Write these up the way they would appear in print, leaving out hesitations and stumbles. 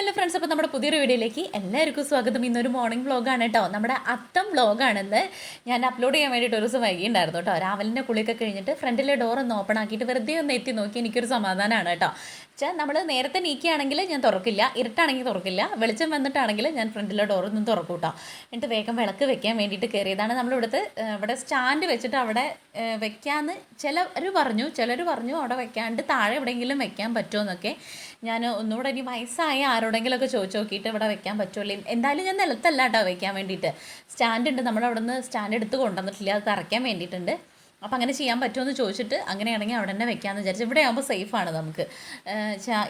Hello friends, അപ്പോൾ നമ്മുടെ പുതിയൊരു വീഡിയോയിലേക്ക് എല്ലാവർക്കും സ്വാഗതം. ഇന്നൊരു മോർണിംഗ് വ്ളോഗാണ് കേട്ടോ. നമ്മുടെ അത്തം വ്ളോഗാണെന്ന് ഞാൻ അപ്ലോഡ് ചെയ്യാൻ വേണ്ടിയിട്ട് ഒരു ദിവസം വൈകിയുണ്ടായിരുന്നു കേട്ടോ. രാവിലെ കുളിയൊക്കെ കഴിഞ്ഞിട്ട് ഫ്രണ്ടിലെ ഡോർ ഒന്ന് ഓപ്പൺ ആക്കിയിട്ട് വെറുതെ ഒന്ന് എത്തി നോക്കി എനിക്കൊരു സമാധാനമാണ് കേട്ടോ. വെച്ചാൽ നമ്മൾ നേരത്തെ നീക്കിയാണെങ്കിൽ ഞാൻ തുറക്കില്ല, ഇരുട്ടാണെങ്കിൽ തുറക്കില്ല, വെളിച്ചം വന്നിട്ടാണെങ്കിൽ ഞാൻ ഫ്രണ്ടിലെ ഡോറൊന്നും തുറക്കും കേട്ടോ. എന്നിട്ട് വേഗം വിളക്ക് വെക്കാൻ വേണ്ടിയിട്ട് കയറിയതാണ്. നമ്മളിവിടുത്തെ ഇവിടെ സ്റ്റാൻഡ് വെച്ചിട്ട് അവിടെ വെക്കാമെന്ന് ചിലർ പറഞ്ഞു അവിടെ വെക്കാണ്ട് താഴെ എവിടെയെങ്കിലും വെക്കാൻ പറ്റുമോ എന്നൊക്കെ. ഞാൻ ഒന്നുകൂടെ ഇനി വയസ്സായ ആരോടെങ്കിലുമൊക്കെ ചോദിച്ചു നോക്കിയിട്ട് ഇവിടെ വെക്കാൻ പറ്റുമല്ലോ. എന്തായാലും ഞാൻ നിലത്തല്ല കേട്ടോ വെക്കാൻ വേണ്ടിയിട്ട്. സ്റ്റാൻഡ് ഉണ്ട്, നമ്മളവിടെ നിന്ന് സ്റ്റാൻഡ് എടുത്ത് കൊണ്ടുവന്നിട്ടില്ല, അത് തറയ്ക്കാൻ വേണ്ടിയിട്ടുണ്ട്. അപ്പോൾ അങ്ങനെ ചെയ്യാൻ പറ്റുമെന്ന് ചോദിച്ചിട്ട് അങ്ങനെയാണെങ്കിൽ അവിടെ തന്നെ വെക്കാമെന്ന് വിചാരിച്ചു. ഇവിടെ ആകുമ്പോൾ സേഫാണ് നമുക്ക്.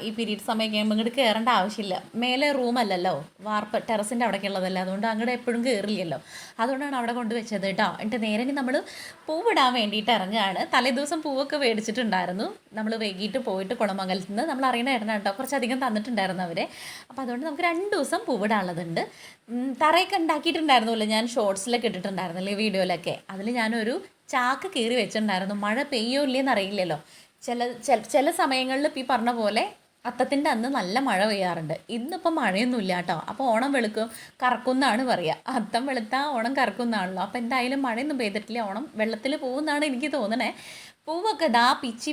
ഈ പീരീഡ് സമയമൊക്കെ ആകുമ്പോൾ ഇങ്ങോട്ട് കയറേണ്ട ആവശ്യമില്ല. മേലെ റൂമല്ലല്ലോ, വാർപ്പ് ടെറസിൻ്റെ അവിടേക്കുള്ളതല്ല, അതുകൊണ്ട് അങ്ങോട്ട് എപ്പോഴും കയറില്ലല്ലോ. അതുകൊണ്ടാണ് അവിടെ കൊണ്ട് വെച്ചത് കേട്ടോ. എന്നിട്ട് നേരെ നമ്മൾ പൂവിടാൻ വേണ്ടിയിട്ട് ഇറങ്ങുകയാണ്. തലേദിവസം പൂവൊക്കെ മേടിച്ചിട്ടുണ്ടായിരുന്നു. നമ്മൾ വൈകിട്ട് പോയിട്ട് കുളമംഗലത്ത് നിന്ന് നമ്മൾ അറിയുന്ന ഇടനാണ് കേട്ടോ, കുറച്ചധികം തന്നിട്ടുണ്ടായിരുന്നു അവരെ. അപ്പോൾ അതുകൊണ്ട് നമുക്ക് 2 ദിവസം പൂവിടാനുള്ളതുണ്ട്. തറയൊക്കെ ഉണ്ടാക്കിയിട്ടുണ്ടായിരുന്നല്ലോ, ഞാൻ ഷോർട്സിലൊക്കെ ഇട്ടിട്ടുണ്ടായിരുന്നല്ലേ, വീഡിയോയിലൊക്കെ. അതിൽ ഞാനൊരു ചാക്ക് കീറി വെച്ചിട്ടുണ്ടായിരുന്നു. മഴ പെയ്യോ ഇല്ലേന്ന് അറിയില്ലല്ലോ. ചില സമയങ്ങളിൽ ഈ പറഞ്ഞ പോലെ അത്തത്തിൻ്റെ അന്ന് നല്ല മഴ പെയ്യാറുണ്ട്. ഇന്നിപ്പോൾ മഴയൊന്നുമില്ല കേട്ടോ. അപ്പോൾ ഓണം കറക്കും എന്നാണ് പറയുക. അത്തം വെളുത്താൽ ഓണം കറക്കുന്നാണല്ലോ. അപ്പോൾ എന്തായാലും മഴയൊന്നും പെയ്തിട്ടില്ല, ഓണം വെള്ളത്തിൽ പോകുമെന്നാണ് എനിക്ക് തോന്നണേ. പൂവൊക്കെ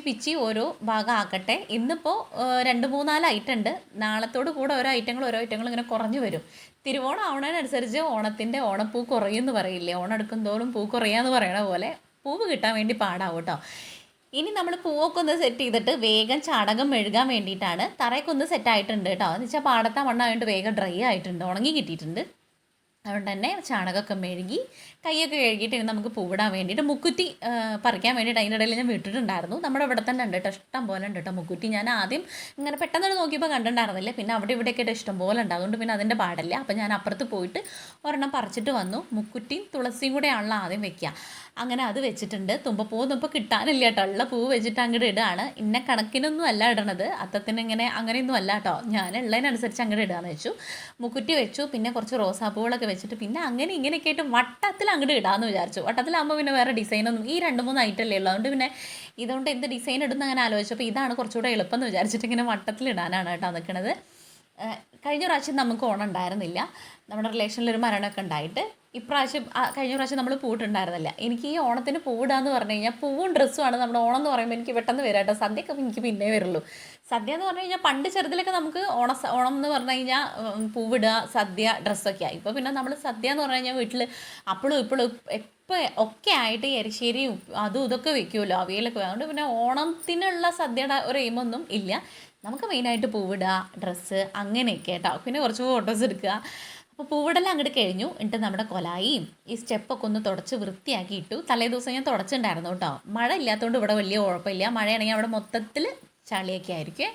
പിച്ചി ഓരോ ഭാഗം ആക്കട്ടെ. ഇന്നിപ്പോൾ 2-3-4 ഐറ്റം ഉണ്ട്. നാളത്തോട് കൂടെ ഓരോ ഐറ്റങ്ങൾ ഇങ്ങനെ കുറഞ്ഞു വരും. തിരുവോണം ആവണതിനനുസരിച്ച് ഓണത്തിൻ്റെ ഓണപ്പൂ കുറയുമെന്ന് പറയില്ലേ, ഓണം എടുക്കും തോറും പൂ കുറയാന്ന് പറയണ പോലെ പൂവ് കിട്ടാൻ വേണ്ടി പാടാവും കേട്ടോ. ഇനി നമ്മൾ പൂവൊക്കെ ഒന്ന് സെറ്റ് ചെയ്തിട്ട് വേഗം ചാണകം മെഴുകാൻ വേണ്ടിയിട്ടാണ്. തറയൊക്കെ ഒന്ന് സെറ്റായിട്ടുണ്ട് കേട്ടോ. എന്ന് വെച്ചാൽ പാടത്താ മണ്ണായതുകൊണ്ട് വേഗം ഡ്രൈ ആയിട്ടുണ്ട്, ഉണങ്ങി കിട്ടിയിട്ടുണ്ട്. അതുകൊണ്ട് തന്നെ ചാണകമൊക്കെ മെഴുകി കൈയൊക്കെ കഴുകിയിട്ട് ഇനി നമുക്ക് പൂവിടാൻ വേണ്ടിയിട്ട് മുക്കുറ്റി പറിക്കാൻ വേണ്ടിയിട്ട് അതിൻ്റെ ഇടയിൽ ഞാൻ വിട്ടിട്ടുണ്ടായിരുന്നു. നമ്മുടെ ഇവിടെ തന്നെ ഉണ്ട് കേട്ടോ, ഇഷ്ടം പോലെ ഉണ്ട് കേട്ടോ മുക്കുറ്റി. ഞാൻ ആദ്യം ഇങ്ങനെ പെട്ടെന്ന് നോക്കിയപ്പോൾ കണ്ടിട്ടുണ്ടായിരുന്നില്ല, പിന്നെ അവിടെ ഇവിടെയൊക്കെ ആയിട്ട് ഇഷ്ടം പോലെ ഉണ്ട്. അതുകൊണ്ട് പിന്നെ അതിൻ്റെ പാടില്ല. അപ്പോൾ ഞാൻ അപ്പുറത്ത് പോയിട്ട് ഒരെണ്ണം പറിച്ചിട്ട് വന്നു. മുക്കുറ്റിയും തുളസിയും കൂടെ ആണല്ലോ ആദ്യം വെക്കുക. അങ്ങനെ അത് വെച്ചിട്ടുണ്ട്. തുമ്പപ്പൂവൊന്നും ഇപ്പോൾ കിട്ടാനില്ല കേട്ടോ. ഉള്ള പൂവ് വെച്ചിട്ട് അങ്ങോട്ട് ഇടുകയാണ്. ഇന്ന കണക്കിനൊന്നും അല്ല ഇടണത്, അത്തത്തിന് ഇങ്ങനെ അങ്ങനെയൊന്നും അല്ല കേട്ടോ. ഞാൻ ഉള്ളതിനനുസരിച്ച് അങ്ങോട്ട് ഇടുകയെന്ന് വെച്ചു. മുക്കുറ്റി വെച്ചു, പിന്നെ കുറച്ച് റോസാപ്പൂകളൊക്കെ വെച്ചിട്ട് പിന്നെ അങ്ങനെ ഇങ്ങനെയൊക്കെ ആയിട്ട് വട്ടത്തിൽ അങ്ങോട്ട് ഇടാമെന്ന് വിചാരിച്ചു. വട്ടത്തിലാകുമ്പോൾ പിന്നെ വേറെ ഡിസൈനൊന്നും ഈ 2-3 ഐറ്റമല്ലേ ഉള്ളൂ. അതുകൊണ്ട് പിന്നെ ഇതുകൊണ്ട് എന്ത് ഡിസൈൻ ഇടുന്ന അങ്ങനെ ആലോചിച്ചപ്പോൾ ഇതാണ് കുറച്ചുകൂടെ എളുപ്പം എന്ന് വിചാരിച്ചിട്ട് ഇങ്ങനെ വട്ടത്തിലിടാനാണ് കേട്ടോ നിൽക്കുന്നത്. കഴിഞ്ഞ പ്രാവശ്യം നമുക്ക് ഓണം ഉണ്ടായിരുന്നില്ല. നമ്മുടെ റിലേഷനിലൊരു മരണമൊക്കെ ഉണ്ടായിട്ട് കഴിഞ്ഞ പ്രാവശ്യം നമ്മൾ പൂവിട്ടുണ്ടായിരുന്നില്ല. എനിക്ക് ഈ ഓണത്തിന് പൂവിടാന്ന് പറഞ്ഞു കഴിഞ്ഞാൽ പൂവും ഡ്രസ്സുമാണ് നമ്മുടെ ഓണം എന്ന് പറയുമ്പോൾ എനിക്ക് പെട്ടെന്ന് വരാം കേട്ടോ. സദ്യയൊക്കെ എനിക്ക് പിന്നെ വരുള്ളൂ. സദ്യ എന്ന് പറഞ്ഞു കഴിഞ്ഞാൽ പണ്ട് ചെറുതിലൊക്കെ നമുക്ക് ഓണം എന്ന് പറഞ്ഞു കഴിഞ്ഞാൽ പൂവിടുക, സദ്യ, ഡ്രസ്സൊക്കെയാണ്. ഇപ്പോൾ പിന്നെ നമ്മൾ സദ്യ എന്ന് പറഞ്ഞു കഴിഞ്ഞാൽ വീട്ടിൽ അപ്പോഴും ഇപ്പോഴും ഇപ്പോൾ ഒക്കെ ആയിട്ട് എരിശ്ശേരിയും അതും ഇതൊക്കെ വെക്കുമല്ലോ, അവിയലൊക്കെ. അതുകൊണ്ട് പിന്നെ ഓണത്തിനുള്ള സദ്യയുടെ ഒരു എയിമൊന്നും ഇല്ല. നമുക്ക് മെയിനായിട്ട് പൂവിടുക, ഡ്രസ്സ്, അങ്ങനെയൊക്കെ കേട്ടോ. പിന്നെ കുറച്ച് ഫോട്ടോസ് എടുക്കുക. അപ്പോൾ പൂവിടെല്ലാം അങ്ങോട്ട് കഴിഞ്ഞു. എന്നിട്ട് നമ്മുടെ കൊലായിയും ഈ സ്റ്റെപ്പൊക്കെ ഒന്ന് തുടച്ച് വൃത്തിയാക്കി ഇട്ടു. തലേ ദിവസം ഞാൻ തുടച്ചിട്ടുണ്ടായിരുന്നു കേട്ടോ. മഴ ഇല്ലാത്തതുകൊണ്ട് ഇവിടെ വലിയ കുഴപ്പമില്ല. മഴയാണെങ്കിൽ അവിടെ മൊത്തത്തിൽ ചളിയൊക്കെ ആയിരിക്കും.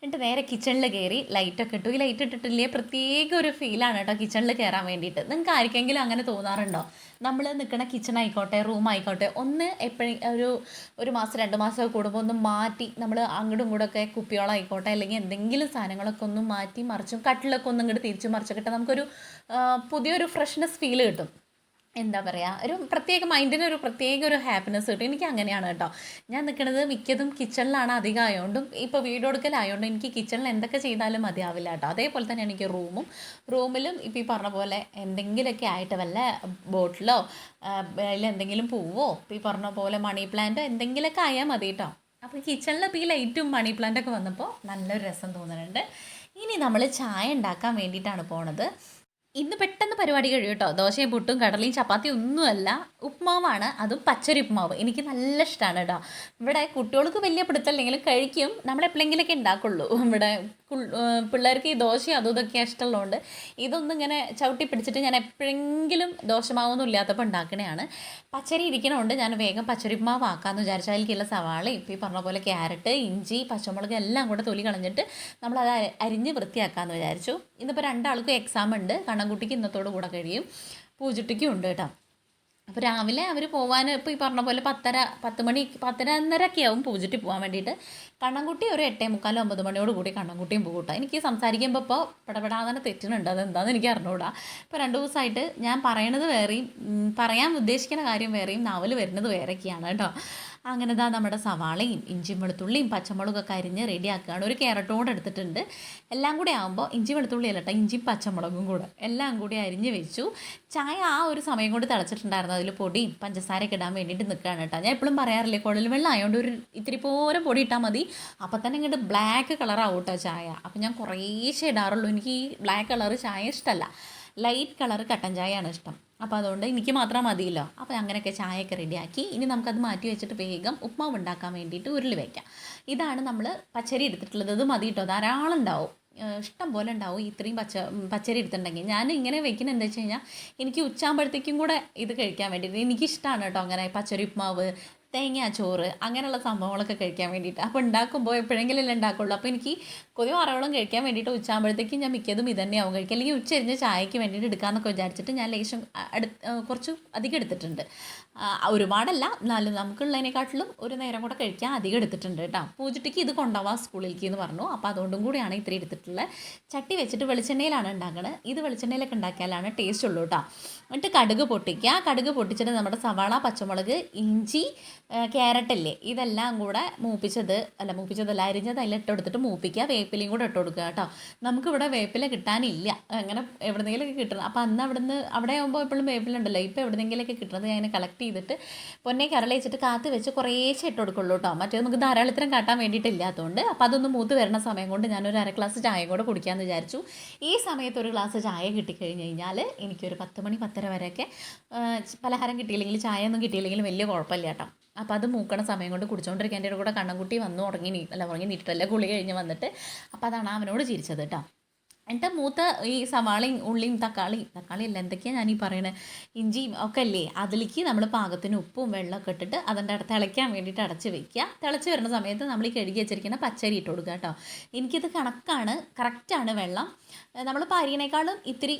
എന്നിട്ട് നേരെ കിച്ചണിൽ കയറി ലൈറ്റൊക്കെ ഇട്ടു. ഈ ലൈറ്റ് ഇട്ടിട്ടില്ലേ പ്രത്യേക ഒരു ഫീലാണ് കേട്ടോ കിച്ചണിൽ കയറാൻ വേണ്ടിയിട്ട്. നിങ്ങൾക്ക് ആർക്കെങ്കിലും അങ്ങനെ തോന്നാറുണ്ടോ? നമ്മൾ നിൽക്കുന്ന കിച്ചൺ ആയിക്കോട്ടെ, റൂം ആയിക്കോട്ടെ, ഒന്ന് എപ്പോഴും ഒരു മാസം 2 മാസമൊക്കെ കൂടുമ്പോൾ ഒന്ന് മാറ്റി നമ്മൾ അങ്ങോട്ടും ഇങ്ങോട്ടൊക്കെ കുപ്പിയോളായിക്കോട്ടെ അല്ലെങ്കിൽ എന്തെങ്കിലും സാധനങ്ങളൊക്കെ ഒന്ന് മാറ്റി മറിച്ചും കട്ടിലൊക്കെ ഒന്നും ഇങ്ങോട്ട് തിരിച്ചു മറിച്ചൊക്കെ നമുക്കൊരു പുതിയൊരു ഫ്രഷ്നെസ് ഫീൽ കിട്ടും. എന്താ പറയുക, ഒരു പ്രത്യേക മൈൻഡിന് ഒരു പ്രത്യേക ഒരു ഹാപ്പിനെസ് കിട്ടും. എനിക്ക് അങ്ങനെയാണ് കേട്ടോ. ഞാൻ നിൽക്കുന്നത് മിക്കതും കിച്ചണിലാണ് അധികം ആയതുകൊണ്ടും ഇപ്പോൾ വീഡിയോ എടുക്കലായതുകൊണ്ടും എനിക്ക് കിച്ചണിൽ എന്തൊക്കെ ചെയ്താലും മതിയാവില്ല കേട്ടോ. അതേപോലെ തന്നെ എനിക്ക് റൂമിലും ഇപ്പോൾ ഈ പറഞ്ഞ പോലെ എന്തെങ്കിലുമൊക്കെ ആയിട്ട് വല്ല ബോട്ടിലോ അതിൽ എന്തെങ്കിലും പൂവോ ഇപ്പോൾ ഈ പറഞ്ഞ പോലെ മണി പ്ലാന്റോ എന്തെങ്കിലുമൊക്കെ ആയാൽ മതി കേട്ടോ. അപ്പോൾ കിച്ചണിൽ ഇപ്പോൾ ഈ ലൈറ്റും മണി പ്ലാന്റൊക്കെ വന്നപ്പോൾ നല്ലൊരു രസം തോന്നുന്നുണ്ട്. ഇനി നമ്മൾ ചായ ഉണ്ടാക്കാൻ വേണ്ടിയിട്ടാണ് പോണത്. ഇന്ന് പെട്ടെന്ന് പരിപാടി കഴിയും കേട്ടോ. ദോശയും പുട്ടും കടലയും ചപ്പാത്തിയും ഒന്നുമല്ല, ഉപ്മാവാണ്. അതും പച്ചരി ഉപ്മാവ്. എനിക്ക് നല്ല ഇഷ്ടമാണ് കേട്ടോ. ഇവിടെ കുട്ടികൾക്ക് വലിയ പിടുത്തല്ലെങ്കിലും കഴിക്കും. നമ്മൾ എപ്പോഴെങ്കിലൊക്കെ ഉണ്ടാക്കുള്ളൂ. ഇവിടെ പിള്ളേർക്ക് ഈ ദോശയും അതും ഇതൊക്കെയാണ് ഇഷ്ടമുള്ളതുകൊണ്ട് ഇതൊന്നും ഇങ്ങനെ ചവിട്ടി പിടിച്ചിട്ട് ഞാൻ എപ്പോഴെങ്കിലും ദോശമാവൊന്നും ഇല്ലാത്തപ്പോൾ ഉണ്ടാക്കണതാണ്. പച്ചരി ഇരിക്കണതുകൊണ്ട് ഞാൻ വേഗം പച്ചരി ഉപ്മാവ് ആക്കാമെന്ന് വിചാരിച്ചു. അതിലേക്കുള്ള സവാള, ഇപ്പോൾ ഈ പറഞ്ഞ പോലെ ക്യാരറ്റ്, ഇഞ്ചി, പച്ചമുളക് എല്ലാം കൂടെ തൊലി കളഞ്ഞിട്ട് നമ്മളത് അരിഞ്ഞ് വൃത്തിയാക്കാമെന്ന് വിചാരിച്ചു. ഇന്നിപ്പോൾ 2 ആൾക്കും എക്സാം ഉണ്ട്. കണ്ണൻകുട്ടിക്ക് ഇന്നത്തോട് കൂടെ കഴിയും, പൂജുട്ടിക്കും ഉണ്ട് കേട്ടോ. അപ്പോൾ രാവിലെ അവർ പോകാൻ ഇപ്പോൾ ഈ പറഞ്ഞ പോലെ 10:30 ഒക്കെ ആവും പൂജട്ടി പോകാൻ വേണ്ടിയിട്ട്. കണ്ണൻകുട്ടി ഒരു 8:45-9 മണിയോട് കൂടി കണ്ണൻകുട്ടിയും പോകട്ടോ. എനിക്ക് സംസാരിക്കുമ്പോൾ ഇപ്പോൾ പെടപെടാതെ തെറ്റുന്നുണ്ട്, അതെന്താണെന്ന് എനിക്ക് അറിഞ്ഞുകൂടാ. ഇപ്പോൾ 2 ദിവസമായിട്ട് ഞാൻ പറയണത് വേറെയും പറയാൻ ഉദ്ദേശിക്കുന്ന കാര്യം വേറെയും നാവൽ വരുന്നത് വേറെയൊക്കെയാണ് കേട്ടോ. അങ്ങനെ ഇതാ നമ്മുടെ സവാളയും ഇഞ്ചിയും വെളുത്തുള്ളിയും പച്ചമുളകൊക്കെ അരിഞ്ഞ് റെഡിയാക്കുകയാണ്. ഒരു ക്യാരറ്റോട് എടുത്തിട്ടുണ്ട്. എല്ലാം കൂടി ആകുമ്പോൾ ഇഞ്ചി വെളുത്തുള്ളി അല്ല കേട്ടോ, ഇഞ്ചിയും പച്ചമുളകും കൂടെ എല്ലാം കൂടി അരിഞ്ഞ് വെച്ചു. ചായ ആ ഒരു സമയം കൊണ്ട് തിളച്ചിട്ടുണ്ടായിരുന്നു. അതിൽ പൊടിയും പഞ്ചസാരയൊക്കെ ഇടാൻ വേണ്ടിയിട്ട് നിൽക്കുകയാണ് കേട്ടോ. ഞാൻ എപ്പോഴും പറയാറില്ലേ, കുഴൽ വെള്ളം ആയതുകൊണ്ട് ഒരു ഇത്തിരി പോരം പൊടി ഇട്ടാൽ മതി, അപ്പോൾ തന്നെ ഇങ്ങോട്ട് ബ്ലാക്ക് കളറാവും കേട്ടോ ചായ. അപ്പോൾ ഞാൻ കുറേശ്ശേ ഇടാറുള്ളൂ. എനിക്ക് ഈ ബ്ലാക്ക് കളർ ചായ ഇഷ്ടമല്ല, ലൈറ്റ് കളർ കട്ടൻ ചായയാണ് ഇഷ്ടം. അപ്പോൾ അതുകൊണ്ട് എനിക്ക് മാത്രം മതിയല്ലോ. അപ്പോൾ അങ്ങനെയൊക്കെ ചായയൊക്കെ റെഡിയാക്കി ഇനി നമുക്കത് മാറ്റി വെച്ചിട്ട് വേഗം ഉപ്മാവ് ഉണ്ടാക്കാൻ വേണ്ടിയിട്ട് ഉരുളി വയ്ക്കാം. ഇതാണ് നമ്മൾ പച്ചരി എടുത്തിട്ടുള്ളത്. ഇത് മതി കേട്ടോ, ധാരാളം ഉണ്ടാവും, ഇഷ്ടം പോലെ ഉണ്ടാവും ഇത്രയും പച്ചരി എടുത്തിട്ടുണ്ടെങ്കിൽ. ഞാൻ ഇങ്ങനെ വെക്കുന്നത് എന്താ വെച്ച് കഴിഞ്ഞാൽ എനിക്ക് ഉച്ചാകുമ്പോഴത്തേക്കും കൂടെ ഇത് കഴിക്കാൻ വേണ്ടിയിട്ട് എനിക്കിഷ്ടമാണ് കേട്ടോ. അങ്ങനെ പച്ചരി ഉപ്മാവ്, തേങ്ങാച്ചോറ് അങ്ങനെയുള്ള സംഭവങ്ങളൊക്കെ കഴിക്കാൻ വേണ്ടിയിട്ട്. അപ്പോൾ ഉണ്ടാക്കുമ്പോൾ എപ്പോഴെങ്കിലും ഉണ്ടാക്കുള്ളൂ. അപ്പോൾ എനിക്ക് കൊതി മറവളം കഴിക്കാൻ വേണ്ടിയിട്ട് ഉച്ചാകുമ്പോഴത്തേക്കും ഞാൻ മിക്കതും ഇത് തന്നെയാവും കഴിക്കുക. അല്ലെങ്കിൽ ഉച്ചരിഞ്ഞ് ചായക്ക് വേണ്ടിയിട്ട് എടുക്കാമെന്നൊക്കെ വിചാരിച്ചിട്ട് ഞാൻ ലേശം കുറച്ച് അധികം എടുത്തിട്ടുണ്ട്. ഒരുപാടല്ല, എന്നാലും നമുക്കുള്ളതിനെക്കാട്ടിലും ഒരു നേരം കൂടെ കഴിക്കാൻ അധികം എടുത്തിട്ടുണ്ട് കേട്ടോ. പൂജട്ടിക്ക് ഇത് കൊണ്ടുപോവാം സ്കൂളിലേക്ക് എന്ന് പറഞ്ഞു. അപ്പോൾ അതുകൊണ്ടും കൂടിയാണ് ഇത്രയും എടുത്തിട്ടുള്ളത്. ചട്ടി വെച്ചിട്ട് വെളിച്ചെണ്ണയിലാണ് ഉണ്ടാക്കുന്നത്. ഇത് വെളിച്ചെണ്ണയിലൊക്കെ ഉണ്ടാക്കിയാലാണ് ടേസ്റ്റ് ഉള്ളൂ കേട്ടോ. എന്നിട്ട് കടുക് പൊട്ടിക്കുക. കടുക് പൊട്ടിച്ചിട്ട് നമ്മുടെ സവാള, പച്ചമുളക്, ഇഞ്ചി, ക്യാരറ്റല്ലേ ഇതെല്ലാം കൂടെ മൂപ്പിച്ചതല്ല അരിഞ്ഞത് അതിലിട്ട് കൊടുത്തിട്ട് മൂപ്പിക്കുക. വേപ്പിലയും കൂടെ ഇട്ട് കൊടുക്കുക കേട്ടോ. നമുക്കിവിടെ വേപ്പില കിട്ടാനില്ല, അങ്ങനെ എവിടെന്നെങ്കിലൊക്കെ കിട്ടണം. അപ്പോൾ അന്ന് അവിടെ ആകുമ്പോൾ എപ്പോഴും വേപ്പിലുണ്ടല്ലോ. ഇപ്പോൾ എവിടെന്നെങ്കിലൊക്കെ കിട്ടുന്നത് ഞാൻ കളക്ട് ചെയ്തിട്ട് പൊന്നെ കരള വെച്ചിട്ട് കാത്ത് വെച്ച് കുറേശ്ശെ ഇട്ട് കൊടുക്കുള്ളൂ കേട്ടോ. മറ്റേ നമുക്ക് ധാരാളത്തിനും കാട്ടാൻ വേണ്ടിയിട്ടില്ലാത്തതുകൊണ്ട്. അപ്പോൾ അതൊന്ന് മൂത്ത് വരുന്ന സമയം കൊണ്ട് ഞാനൊരു അര ഗ്ലാസ് ചായ കൂടെ കുടിക്കാമെന്ന് വിചാരിച്ചു. ഈ സമയത്ത് ഒരു ഗ്ലാസ് ചായ കിട്ടിക്കഴിഞ്ഞ് കഴിഞ്ഞാൽ എനിക്കൊരു 10 മണി 10:30 വരെയൊക്കെ പലഹാരം കിട്ടിയില്ലെങ്കിൽ, ചായ ഒന്നും കിട്ടിയില്ലെങ്കിലും വലിയ കുഴപ്പമില്ല കേട്ടോ. അപ്പോൾ അത് മൂക്കണ സമയം കൊണ്ട് കുടിച്ചുകൊണ്ടിരിക്കാൻ എൻ്റെ കൂടെ കണ്ണൻകുട്ടി വന്നു ഉറങ്ങി നീട്ടിട്ടല്ല കുളി കഴിഞ്ഞ് വന്നിട്ട്. അപ്പോൾ അതാണ് അവനോട് ചിരിച്ചത് കേട്ടോ. എന്നിട്ട് മൂത്ത ഈ സവാളയും ഉള്ളിയും തക്കാളി അല്ല എന്തൊക്കെയാണ് ഞാനീ പറയണത്, ഇഞ്ചിയും ഒക്കെ അല്ലേ, അതിലേക്ക് നമ്മൾ പാകത്തിന് ഉപ്പും വെള്ളമൊക്കെ ഇട്ടിട്ട് അതിൻ്റെ അടുത്ത് തിളയ്ക്കാൻ വേണ്ടിയിട്ട് അടച്ച് വെക്കുക. തിളച്ച് വരുന്ന സമയത്ത് നമ്മൾ ഈ കഴുകി വെച്ചിരിക്കുന്ന പച്ചരി ഇട്ട് കൊടുക്കുക കേട്ടോ. എനിക്കിത് കറക്റ്റാണ് വെള്ളം. നമ്മൾ അരിയേക്കാളും ഇത്തിരി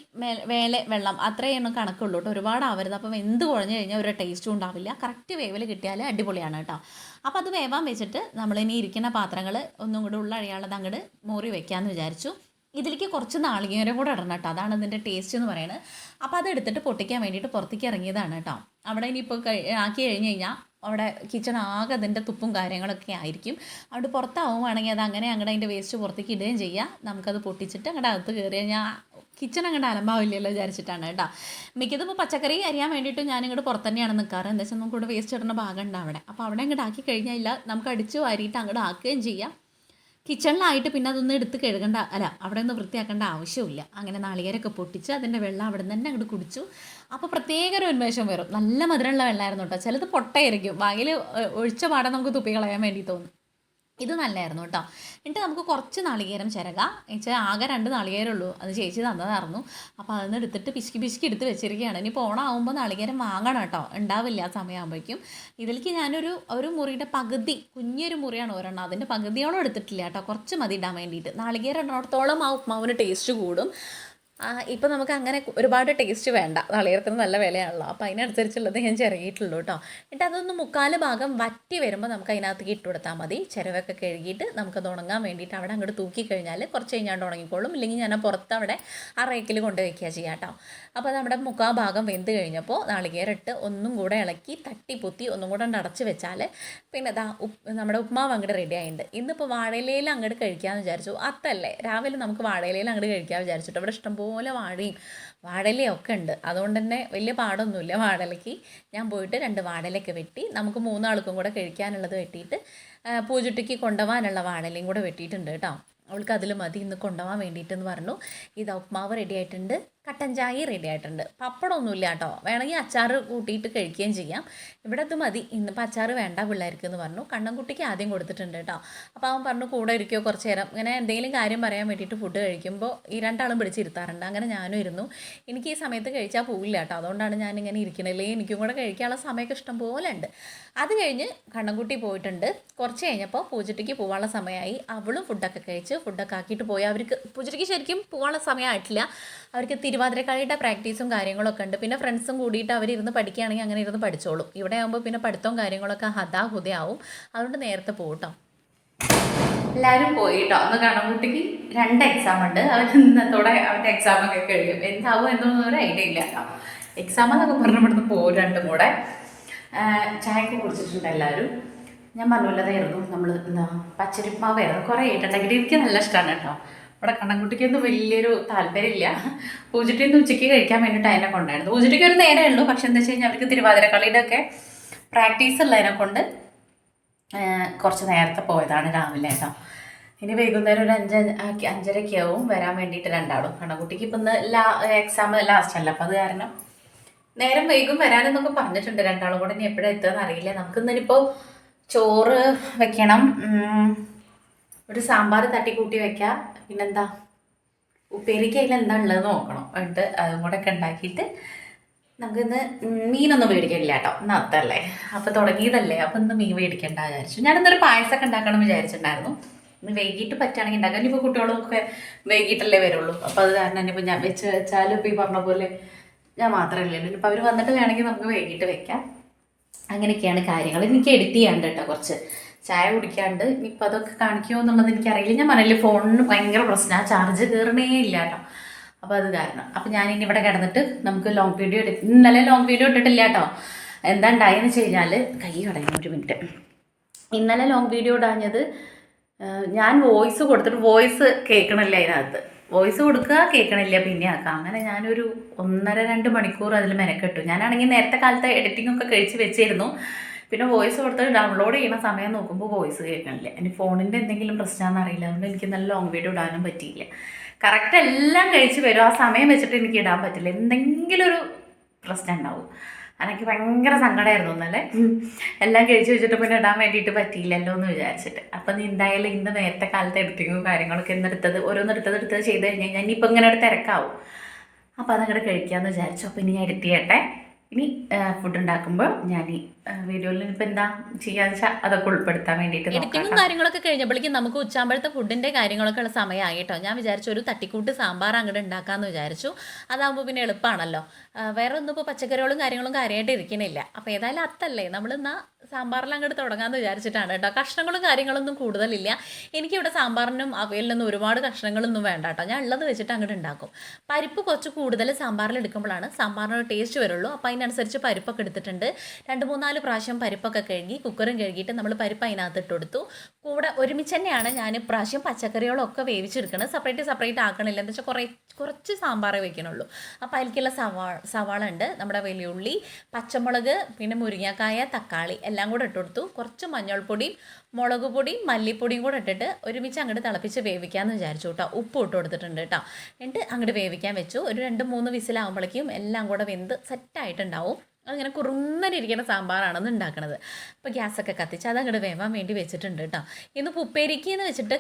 വേലെ വെള്ളം അത്രയാണ് കണക്കുള്ളൂ കേട്ടോ. ഒരുപാട് ആവരുത്. അപ്പം എന്ത് കുഴഞ്ഞു കഴിഞ്ഞാൽ ഒരു ടേസ്റ്റും ഉണ്ടാവില്ല. കറക്റ്റ് വേവിൽ കിട്ടിയാൽ അടിപൊളിയാണ് കേട്ടോ. അപ്പോൾ അത് വേവാൻ വെച്ചിട്ട് നമ്മളിനി ഇരിക്കുന്ന പാത്രങ്ങൾ ഒന്നും കൂടെ ഉള്ളഴിയാളത് അങ്ങോട്ട് മോറി വെക്കാമെന്ന് വിചാരിച്ചു. ഇതിലേക്ക് കുറച്ച് നാളികേരം കൂടെ ഇടണം കേട്ടോ, അതാണ് ഇതിൻ്റെ ടേസ്റ്റ് എന്ന് പറയുന്നത്. അപ്പോൾ അതെടുത്തിട്ട് പൊട്ടിക്കാൻ വേണ്ടിയിട്ട് പുറത്തേക്ക് ഇറങ്ങിയതാണ് കേട്ടോ. അവിടെ ഇനിയിപ്പോൾ ആക്കി കഴിഞ്ഞ് കഴിഞ്ഞാൽ അവിടെ കിച്ചൺ ആകെ അതിൻ്റെ തുപ്പും കാര്യങ്ങളൊക്കെ ആയിരിക്കും. അവിടെ പുറത്താവുകയാണെങ്കിൽ അത് അങ്ങനെ അങ്ങോട്ട് അതിൻ്റെ വേസ്റ്റ് പുറത്തേക്ക് ഇടുകയും ചെയ്യുക. നമുക്കത് പൊട്ടിച്ചിട്ട് അങ്ങോട്ട് അകത്ത് കയറി കഴിഞ്ഞാൽ കിച്ചൺ അങ്ങോട്ട് അലമ്പാവില്ലല്ലോ വിചാരിച്ചിട്ടാണ് കേട്ടോ. മിക്കതും ഇപ്പോൾ പച്ചക്കറി അരിയാൻ വേണ്ടിയിട്ട് ഞാനിങ്ങോട്ട് പുറത്ത് തന്നെയാണ് നിൽക്കാറ്. എന്താ വെച്ചാൽ നമുക്കിവിടെ വേസ്റ്റ് ഇടുന്ന ഭാഗം ഉണ്ട് അവിടെ. അപ്പോൾ അവിടെ അങ്ങോട്ട് ആക്കി കഴിഞ്ഞാൽ നമുക്ക് അടിച്ച് വാരിയിട്ട് അങ്ങോട്ട് ആക്കുകയും ചെയ്യാം. കിച്ചണിലായിട്ട് പിന്നെ അതൊന്നും എടുത്ത് അവിടെ ഒന്ന് വൃത്തിയാക്കേണ്ട ആവശ്യമില്ല. അങ്ങനെ നാളികേരമൊക്കെ പൊട്ടിച്ച് അതിൻ്റെ വെള്ളം അവിടെ നിന്ന് തന്നെ അങ്ങോട്ട് കുടിച്ചു. അപ്പോൾ പ്രത്യേക ഒരു ഉന്മേഷം വരും. നല്ല മധുരമുള്ള വെള്ളമായിരുന്നു കേട്ടോ. ചിലത് പൊട്ടയായിരിക്കും, വായിൽ ഒഴിച്ച പാടെ നമുക്ക് തുപ്പി കളയാൻ വേണ്ടി തോന്നും. ഇത് നല്ലതായിരുന്നു കേട്ടോ. എന്നിട്ട് നമുക്ക് കുറച്ച് നാളികേരം ചിരകാം. വെച്ചാൽ ആകെ 2 നാളികേരമുള്ളൂ, അത് ചേച്ചി തന്നതായിരുന്നു. അപ്പോൾ അതിന് എടുത്തിട്ട് പിശുക്കി എടുത്ത് വെച്ചിരിക്കുകയാണ്. ഇനി ഓണമാകുമ്പോൾ നാളികേരം വാങ്ങണം കേട്ടോ, ഉണ്ടാവില്ല ആ സമയമാകുമ്പോഴേക്കും. ഇതിലേക്ക് ഒരു മുറിയുടെ പകുതി, കുഞ്ഞൊരു മുറിയാണ് ഒരെണ്ണം, അതിൻ്റെ പകുതിയോളം എടുത്തിട്ടില്ല കേട്ടോ. കുറച്ച് മതി ഇടാൻ വേണ്ടിയിട്ട്. നാളികേരം ഇടത്തോളം ആ ഉപ്മാവിന് ടേസ്റ്റ് കൂടും. ഇപ്പോൾ നമുക്ക് അങ്ങനെ ഒരുപാട് ടേസ്റ്റ് വേണ്ട, നാളികേരത്തിന് നല്ല വിലയാണല്ലോ. അപ്പോൾ അതിനനുസരിച്ചുള്ളത് ഞാൻ ചിരകിയിട്ടുള്ളൂ കേട്ടോ. എന്നിട്ട് അതൊന്ന് 3/4 ഭാഗം വറ്റി വരുമ്പോൾ നമുക്ക് അതിനകത്തേക്ക് ഇട്ട് കൊടുത്താൽ മതി. ചിരവൊക്കെ കഴുകിയിട്ട് നമുക്കത് ഉണങ്ങാൻ വേണ്ടിയിട്ട് അവിടെ അങ്ങോട്ട് തൂക്കി കഴിഞ്ഞാൽ കുറച്ച് കഴിഞ്ഞാണ്ട് ഉണങ്ങിക്കോളും. ഇല്ലെങ്കിൽ ഞാൻ പുറത്ത് അവിടെ ആ റേക്കിൽ കൊണ്ടുവയ്ക്കുക ചെയ്യാം കേട്ടോ. അപ്പോൾ നമ്മുടെ 3/4 ഭാഗം വെന്ത് കഴിഞ്ഞപ്പോൾ നാളികേരം ഇട്ട് ഒന്നും കൂടെ ഇളക്കി തട്ടിപ്പൊത്തി ഒന്നും കൂടെ അടച്ച് വെച്ചാൽ പിന്നെ നമ്മുടെ ഉപ്മാവ് അങ്ങോട്ട് റെഡി ആയിട്ടുണ്ട്. ഇന്നിപ്പോൾ വാഴയിലയിൽ അങ്ങോട്ട് കഴിക്കാമെന്ന് വിചാരിച്ചു. അത്തല്ലേ രാവിലെ നമുക്ക് വാഴയിലയിൽ അങ്ങോട്ട് കഴിക്കാൻ വിചാരിച്ചിട്ട് ഇവിടെ ഇഷ്ടംപോലെ വാഴയും വാഴയിലയൊക്കെ ഉണ്ട്. അതുകൊണ്ട് തന്നെ വലിയ പാടൊന്നുമില്ല വാഴയിലയ്ക്ക്. ഞാൻ പോയിട്ട് 2 വാഴയിലൊക്കെ വെട്ടി നമുക്ക് 3 ആൾക്കും കൂടെ കഴിക്കാനുള്ളത് വെട്ടിയിട്ട് പൂജുട്ടിക്ക് കൊണ്ടുപോകാനുള്ള വാഴയിലയും കൂടെ വെട്ടിയിട്ടുണ്ട് കേട്ടോ. അവൾക്ക് അതിൽ മതി ഇന്ന് കൊണ്ടുപോകാൻ വേണ്ടിയിട്ടെന്ന് പറഞ്ഞു. ഉപ്മാവ് റെഡി ആയിട്ടുണ്ട്, കട്ടൻ ചായ റെഡി ആയിട്ടുണ്ട്. പപ്പടമൊന്നുമില്ല കേട്ടോ, വേണമെങ്കിൽ അച്ചാർ കൂട്ടിയിട്ട് കഴിക്കുകയും ചെയ്യാം. ഇവിടെ അത് മതി, ഇന്നിപ്പോൾ അച്ചാർ വേണ്ട പിള്ളേർക്ക് എന്ന് പറഞ്ഞു. കണ്ണൻകുട്ടിക്ക് ആദ്യം കൊടുത്തിട്ടുണ്ട് കേട്ടോ. അപ്പോൾ അവൻ പറഞ്ഞു കൂടെ ഇരിക്കുമോ കുറച്ച് നേരം, ഇങ്ങനെ എന്തെങ്കിലും കാര്യം പറയാൻ വേണ്ടിയിട്ട് ഫുഡ് കഴിക്കുമ്പോൾ ഈ 2 ആളും പിടിച്ചിരുത്താറുണ്ട്. അങ്ങനെ ഞാനും ഇരുന്നു. എനിക്ക് ഈ സമയത്ത് കഴിച്ചാൽ പോവില്ല കേട്ടോ, അതുകൊണ്ടാണ് ഞാനിങ്ങനെ ഇരിക്കണല്ലേ. എനിക്കും കൂടെ കഴിക്കാനുള്ള സമയമൊക്കെ ഇഷ്ടം പോലെ ഉണ്ട്. അത് കഴിഞ്ഞ് കണ്ണൻകുട്ടി പോയിട്ടുണ്ട്. കുറച്ച് കഴിഞ്ഞപ്പോൾ പൂജട്ടിക്ക് പോകാനുള്ള സമയമായി. അവളും ഫുഡൊക്കെ ആക്കിയിട്ട് പോയി. അവർക്ക് പൂജട്ടിക്ക് ശരിക്കും പോകാനുള്ള സമയമായിട്ടില്ല. അവർക്ക് തിരുവാതിരക്കളിയുടെ പ്രാക്ടീസും കാര്യങ്ങളൊക്കെ ഉണ്ട്. പിന്നെ ഫ്രണ്ട്സും കൂടിയിട്ട് അവരിരുന്ന് പഠിക്കുകയാണെങ്കിൽ അങ്ങനെ ഇരുന്ന് പഠിച്ചോളും. ഇവിടെ ആകുമ്പോൾ പിന്നെ പഠിത്തവും കാര്യങ്ങളൊക്കെ ഹുദയാവും. അതുകൊണ്ട് നേരത്തെ പോകട്ടോ. എല്ലാവരും പോയി കേട്ടോ. അന്ന് കണ്ണൻകുട്ടിക്ക് 2 എക്സാം ഉണ്ട്. അവർ ഇന്നത്തോടെ അവൻ്റെ എക്സാമൊക്കെ കഴിയും. എന്താവും എന്നൊന്നും ഒരു ഐഡിയ ഇല്ല കേട്ടോ. എക്സാം എന്നൊക്കെ പറഞ്ഞ് ഇവിടുന്ന് പോകും. 2 കൂടെ ചായയൊക്കെ കുടിച്ചിട്ടുണ്ട് എല്ലാവരും. ഞാൻ പറഞ്ഞില്ലതായിരുന്നു നമ്മൾ എന്താ പച്ചരിമാവായിരുന്നു കുറേ ആയിട്ടുണ്ടെങ്കിൽ എനിക്ക് നല്ല ഇഷ്ടമാണ് കേട്ടോ. ഇവിടെ കണ്ണൻകുട്ടിക്കൊന്നും വലിയൊരു താല്പര്യമില്ല. പൂജട്ടിന്ന് ഉച്ചയ്ക്ക് കഴിക്കാൻ വേണ്ടിയിട്ട് അതിനെ കൊണ്ടായിരുന്നു. പൂജട്ടിക്ക് ഒരു നേരമേ ഉള്ളൂ, പക്ഷെ എന്താ വെച്ച് കഴിഞ്ഞാൽ അവർക്ക് തിരുവാതിരക്കളിയുടെ ഒക്കെ പ്രാക്ടീസ് ഉള്ളതിനെ കൊണ്ട് കുറച്ച് നേരത്തെ പോയതാണ് രാവിലെ കേട്ടോ. ഇനി വൈകുന്നേരം ഒരു 5:30 ആവും വരാൻ വേണ്ടിയിട്ട് രണ്ടാളും. കണ്ണൻകുട്ടിക്ക് ഇപ്പം ഇന്ന് എക്സാം ലാസ്റ്റ് അല്ല, അപ്പം അത് കാരണം നേരം വൈകും വരാനെന്നൊക്കെ പറഞ്ഞിട്ടുണ്ട്. രണ്ടാളും കൂടെ ഇനി എപ്പോഴാണ് എത്തുകയെന്ന് അറിയില്ല. നമുക്ക് ഇന്നിപ്പോൾ ചോറ് വെക്കണം, ഒരു സാമ്പാർ തട്ടിക്കൂട്ടി വെക്കാം, പിന്നെന്താ ഉപ്പേരിക്ക് അതിൽ എന്താ ഉള്ളതെന്ന് നോക്കണം. എന്നിട്ട് അതും കൂടെ ഒക്കെ ഉണ്ടാക്കിയിട്ട് നമുക്കിന്ന് മീനൊന്നും മേടിക്കില്ല കേട്ടോ, ഇന്ന് അത്തല്ലേ, അപ്പോൾ തുടങ്ങിയതല്ലേ, അപ്പോൾ ഇന്ന് മീൻ മേടിക്കണ്ട വിചാരിച്ചു. ഞാനിന്നൊരു പായസമൊക്കെ ഉണ്ടാക്കണം വിചാരിച്ചിട്ടുണ്ടായിരുന്നു. ഇന്ന് വൈകിട്ട് പറ്റുകയാണെങ്കിൽ ഉണ്ടാക്കാം. ഇനിയിപ്പോൾ കുട്ടികളൊക്കെ വൈകിട്ടല്ലേ വരുള്ളൂ, അപ്പോൾ അത് കാരണം ഇനിയിപ്പോൾ ഞാൻ വെച്ചാലും ഇപ്പോൾ ഈ പറഞ്ഞ പോലെ ഞാൻ മാത്രമല്ലേ ഉള്ളൂ. ഇനിയിപ്പോൾ അവർ വന്നിട്ട് വേണമെങ്കിൽ നമുക്ക് വൈകിട്ട് വെക്കാം. അങ്ങനെയൊക്കെയാണ് കാര്യങ്ങൾ. എനിക്ക് എഡിറ്റ് ചെയ്യാണ്ട് കേട്ടോ, കുറച്ച് ചായ കുടിക്കാണ്ട്. ഇനിയിപ്പോൾ അതൊക്കെ കാണിക്കുമോ എന്നുള്ളത് എനിക്കറിയില്ല. ഞാൻ പറഞ്ഞില്ലേ ഫോണിന് ഭയങ്കര പ്രശ്നമാണ്, ചാർജ് കയറണേ ഇല്ല കേട്ടോ. അപ്പോൾ അത് കാരണം അപ്പോൾ ഞാനിനി ഇവിടെ കിടന്നിട്ട് നമുക്ക് ലോങ് വീഡിയോ ഇന്നലെ ലോങ് വീഡിയോ ഇട്ടിട്ടില്ല കേട്ടോ. എന്താ ഉണ്ടായെന്ന് വെച്ച് കഴിഞ്ഞാൽ കൈ കടയുന്നു, ഒരു മിനിറ്റ്. ഇന്നലെ ലോങ് വീഡിയോ ഇടാഞ്ഞത് ഞാൻ വോയിസ് കൊടുത്തിട്ട് വോയിസ് കേൾക്കണില്ല, അതിനകത്ത് വോയിസ് കൊടുക്കുക കേൾക്കണില്ല, പിന്നെ ആക്കാം. അങ്ങനെ ഞാനൊരു 1.5-2 മണിക്കൂർ അതിൽ മെനക്കെട്ടു. ഞാനാണെങ്കിൽ നേരത്തെ കാലത്തെ എഡിറ്റിങ്ങൊക്കെ കഴിച്ച് വെച്ചിരുന്നു. പിന്നെ വോയിസ് കൊടുത്തിട്ട് ഡൗൺലോഡ് ചെയ്യുന്ന സമയം നോക്കുമ്പോൾ വോയിസ് കേൾക്കണില്ല. ഇനി ഫോണിൻ്റെ എന്തെങ്കിലും പ്രശ്നമാണെന്ന് അറിയില്ല, അതുകൊണ്ട് എനിക്ക് നല്ല ലോങ് വീഡിയോ ഇടാനും പറ്റിയില്ല. കറക്റ്റ് എല്ലാം കഴിച്ച് വരും, ആ സമയം വെച്ചിട്ട് എനിക്ക് ഇടാൻ പറ്റില്ല, എന്തെങ്കിലും ഒരു പ്രശ്നം ഉണ്ടാവും. എനിക്ക് ഭയങ്കര സങ്കടമായിരുന്നു ഇന്നലെ. എല്ലാം കഴിച്ച് വെച്ചിട്ട് പിന്നെ ഇടാൻ വേണ്ടിയിട്ട് പറ്റിയില്ലല്ലോ എന്ന് വിചാരിച്ചിട്ട്. അപ്പം നീ എന്തായാലും ഇന്ന് നേരത്തെ കാലത്ത് എഡിറ്റിങ്ങും കാര്യങ്ങളൊക്കെ ഓരോന്നെടുത്തത് ചെയ്ത് കഴിഞ്ഞ് കഴിഞ്ഞാൽ ഇനിയിപ്പോൾ ഇങ്ങനെ തിരക്കാവും. അപ്പോൾ അതങ്ങോട്ട് കഴിക്കാമെന്ന് വിചാരിച്ചു. അപ്പോൾ ഇനി ഞാൻ എഡിറ്റ് ചെയ്യട്ടെ. ഇനി ഫുഡ് ഉണ്ടാക്കുമ്പോൾ ഞാൻ ഈ വീഡിയോയിൽ ഇപ്പോൾ എന്താ ചെയ്യാന്ന് വെച്ചാൽ അതൊക്കെ ഉൾപ്പെടുത്താൻ വേണ്ടിയിട്ട് എഡിറ്റിങ്ങും കാര്യങ്ങളൊക്കെ കഴിഞ്ഞപ്പോഴേക്കും നമുക്ക് ഉച്ചാമ്പഴത്തെ ഫുഡിൻ്റെ കാര്യങ്ങളൊക്കെ ഉള്ള സമയമായി കേട്ടോ. ഞാൻ വിചാരിച്ചു ഒരു തട്ടിക്കൂട്ട് സാമ്പാർ അങ്ങോട്ട് ഉണ്ടാക്കാമെന്ന് വിചാരിച്ചു. അതാകുമ്പോൾ പിന്നെ എളുപ്പമാണല്ലോ. വേറെ ഒന്നും ഇപ്പോൾ പച്ചക്കറികളും കാര്യങ്ങളും കാര്യമായിട്ട് ഇരിക്കണില്ല. അപ്പോൾ ഏതായാലും അത്തല്ലേ, നമ്മളിന്നാ സാമ്പാറിൽ അങ്ങോട്ട് തുടങ്ങാമെന്ന് വിചാരിച്ചിട്ടാണ് കേട്ടോ. കഷ്ണങ്ങളും കാര്യങ്ങളൊന്നും കൂടുതലില്ല. എനിക്കിവിടെ സാമ്പാറിനും അവയിലൊന്നും ഒരുപാട് കഷ്ണങ്ങളൊന്നും വേണ്ട കേട്ടോ. ഞാൻ ഉള്ളത് വെച്ചിട്ട് അങ്ങോട്ട് ഉണ്ടാക്കും. പരിപ്പ് കുറച്ച് കൂടുതൽ സാമ്പാറിൽ എടുക്കുമ്പോഴാണ് സാമ്പാറിനൊരു ടേസ്റ്റ് വരുള്ളൂ. അപ്പോൾ അതിനനുസരിച്ച് പരിപ്പൊക്കെ എടുത്തിട്ടുണ്ട്. 2-3-4 പ്രാവശ്യം പരിപ്പൊക്കെ കഴുകി കുക്കറും കഴുകിയിട്ട് നമ്മൾ പരിപ്പ് അതിനകത്ത് ഇട്ട് കൊടുത്തു. കൂടെ ഒരുമിച്ച് തന്നെയാണ് ഞാൻ ഇപ്രാവശ്യം പച്ചക്കറികളൊക്കെ വേവിച്ചെടുക്കുന്നത്. സെപ്പറേറ്റ് ആക്കണില്ല, എന്താ വെച്ചാൽ കുറച്ച് സാമ്പാറേ വയ്ക്കണുള്ളൂ. അപ്പോൾ അതിലേക്കുള്ള സവാള ഉണ്ട്, നമ്മുടെ വലിയുള്ളി, പച്ചമുളക്, പിന്നെ മുരിങ്ങക്കായ, തക്കാളി എല്ലാം കൂടെ ഇട്ട് കൊടുത്തു. കുറച്ച് മഞ്ഞൾപ്പൊടിയും മുളക് പൊടിയും മല്ലിപ്പൊടിയും കൂടെ ഇട്ടിട്ട് ഒരുമിച്ച് അങ്ങോട്ട് തിളപ്പിച്ച് വേവിക്കാമെന്ന് വിചാരിച്ചു കേട്ടോ. ഉപ്പ് ഇട്ട് കൊടുത്തിട്ടുണ്ട് കേട്ടോ. എന്നിട്ട് അങ്ങോട്ട് വേവിക്കാൻ വെച്ചു. ഒരു 2-3 വിസിലാകുമ്പോഴേക്കും എല്ലാം കൂടെ വെന്ത് സെറ്റായിട്ടുണ്ടാവും. അങ്ങനെ കുറുന്നനിരിക്കുന്ന സാമ്പാറാണെന്ന് ഉണ്ടാക്കണത്. അപ്പോൾ ഗ്യാസൊക്കെ കത്തിച്ച് അതങ്ങോട്ട് വേവാൻ വേണ്ടി വെച്ചിട്ടുണ്ട് കേട്ടോ. ഇന്ന് ഉപ്പേരിക്ക് എന്ന് വെച്ചിട്ട്